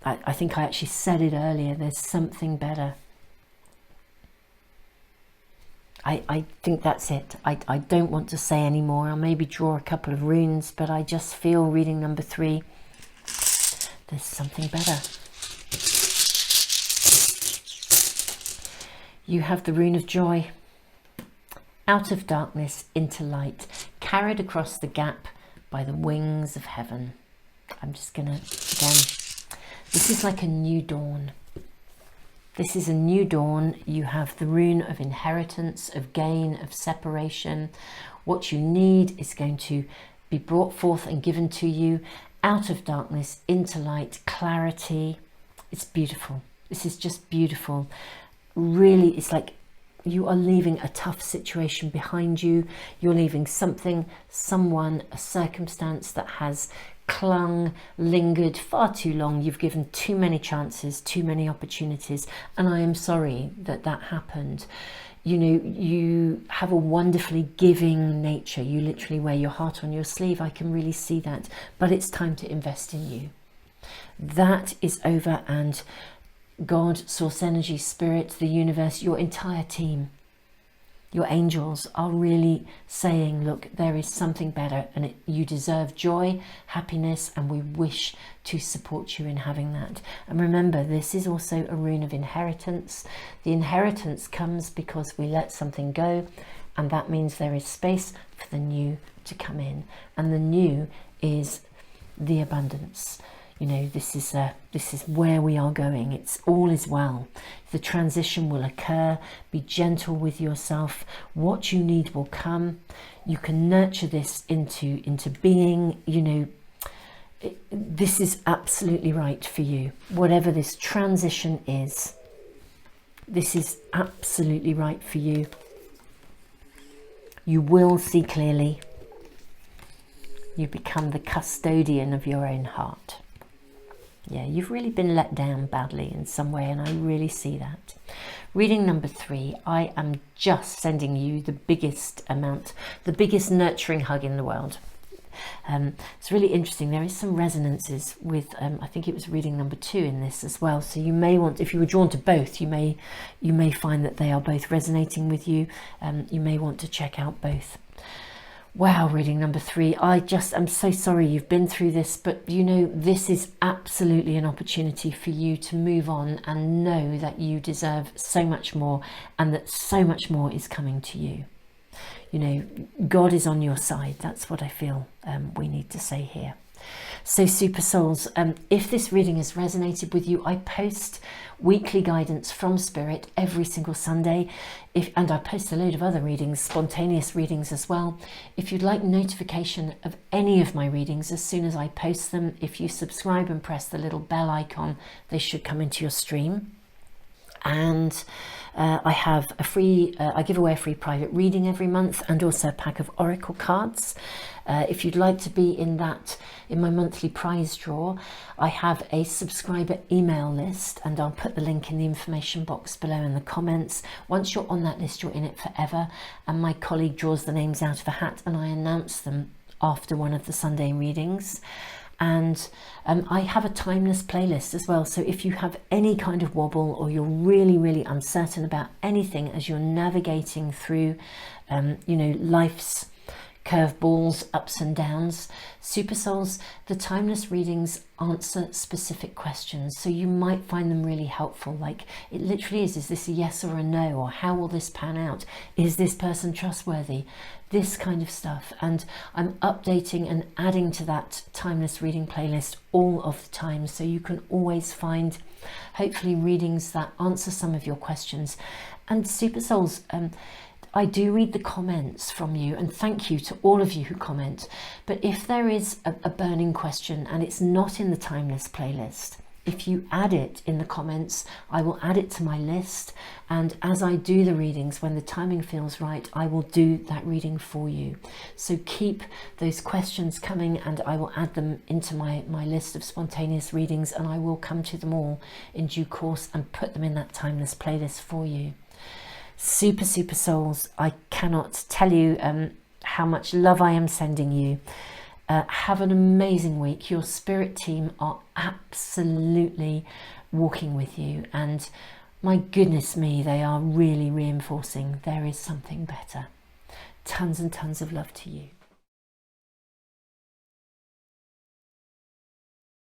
Speaker 1: I think I actually said it earlier. There's something better. I think that's it. I don't want to say any more. I'll maybe draw a couple of runes, but I just feel reading number 3, there's something better. You have the rune of joy. Out of darkness into light, carried across the gap by the wings of heaven. I'm just going to, again, this is like a new dawn. This is a new dawn. You have the rune of inheritance, of gain, of separation. What you need is going to be brought forth and given to you out of darkness into light, clarity. It's beautiful. This is just beautiful. Really, it's like you are leaving a tough situation behind you. You're leaving something, someone, a circumstance that has clung, lingered far too long. You've given too many chances, too many opportunities, and I am sorry that that happened. You know, you have a wonderfully giving nature. You literally wear your heart on your sleeve. I can really see that. But it's time to invest in you. That is over, and God, Source Energy, Spirit, the universe, your entire team, your angels are really saying, look, there is something better, and you deserve joy, happiness, and we wish to support you in having that. And remember, this is also a rune of inheritance. The inheritance comes because we let something go, and that means there is space for the new to come in. And the new is the abundance. You know, this is where we are going. It's all is well. The transition will occur. Be gentle with yourself. What you need will come. You can nurture this into being. You know, this is absolutely right for you. Whatever this transition is, this is absolutely right for you. You will see clearly. You become the custodian of your own heart. Yeah, you've really been let down badly in some way, and I really see that. Reading number 3, I am just sending you the biggest nurturing hug in the world. It's really interesting. There is some resonances with, I think it was reading number 2 in this as well. So you may want, if you were drawn to both, you may find that they are both resonating with you. You may want to check out both. Wow, reading number 3, I'm so sorry you've been through this, but you know, this is absolutely an opportunity for you to move on and know that you deserve so much more, and that so much more is coming to you. You know, God is on your side. That's what I feel we need to say here. So super souls, if this reading has resonated with you, I post weekly guidance from Spirit every single Sunday, and I post a load of other readings, spontaneous readings as well. If you'd like notification of any of my readings as soon as I post them, if you subscribe and press the little bell icon, they should come into your stream. And I have a free, I give away a free private reading every month, and also a pack of oracle cards. If you'd like to be in my monthly prize draw, I have a subscriber email list, and I'll put the link in the information box below in the comments. Once you're on that list, you're in it forever, and my colleague draws the names out of a hat, and I announce them after one of the Sunday readings. And I have a timeless playlist as well. So if you have any kind of wobble, or you're really, really uncertain about anything as you're navigating through, you know, life's curveballs, ups and downs. Super souls, the timeless readings answer specific questions, so you might find them really helpful. Like, it literally is this a yes or a no, or how will this pan out? Is this person trustworthy? This kind of stuff. And I'm updating and adding to that timeless reading playlist all of the time, so you can always find hopefully readings that answer some of your questions. And super souls, I do read the comments from you, and thank you to all of you who comment. But if there is a burning question and it's not in the timeless playlist, if you add it in the comments, I will add it to my list. And as I do the readings, when the timing feels right, I will do that reading for you. So keep those questions coming, and I will add them into my list of spontaneous readings, and I will come to them all in due course and put them in that timeless playlist for you. Super souls, I cannot tell you how much love I am sending you. Have an amazing week. Your spirit team are absolutely walking with you, and my goodness me, they are really reinforcing there is something better. Tons and tons of love to you.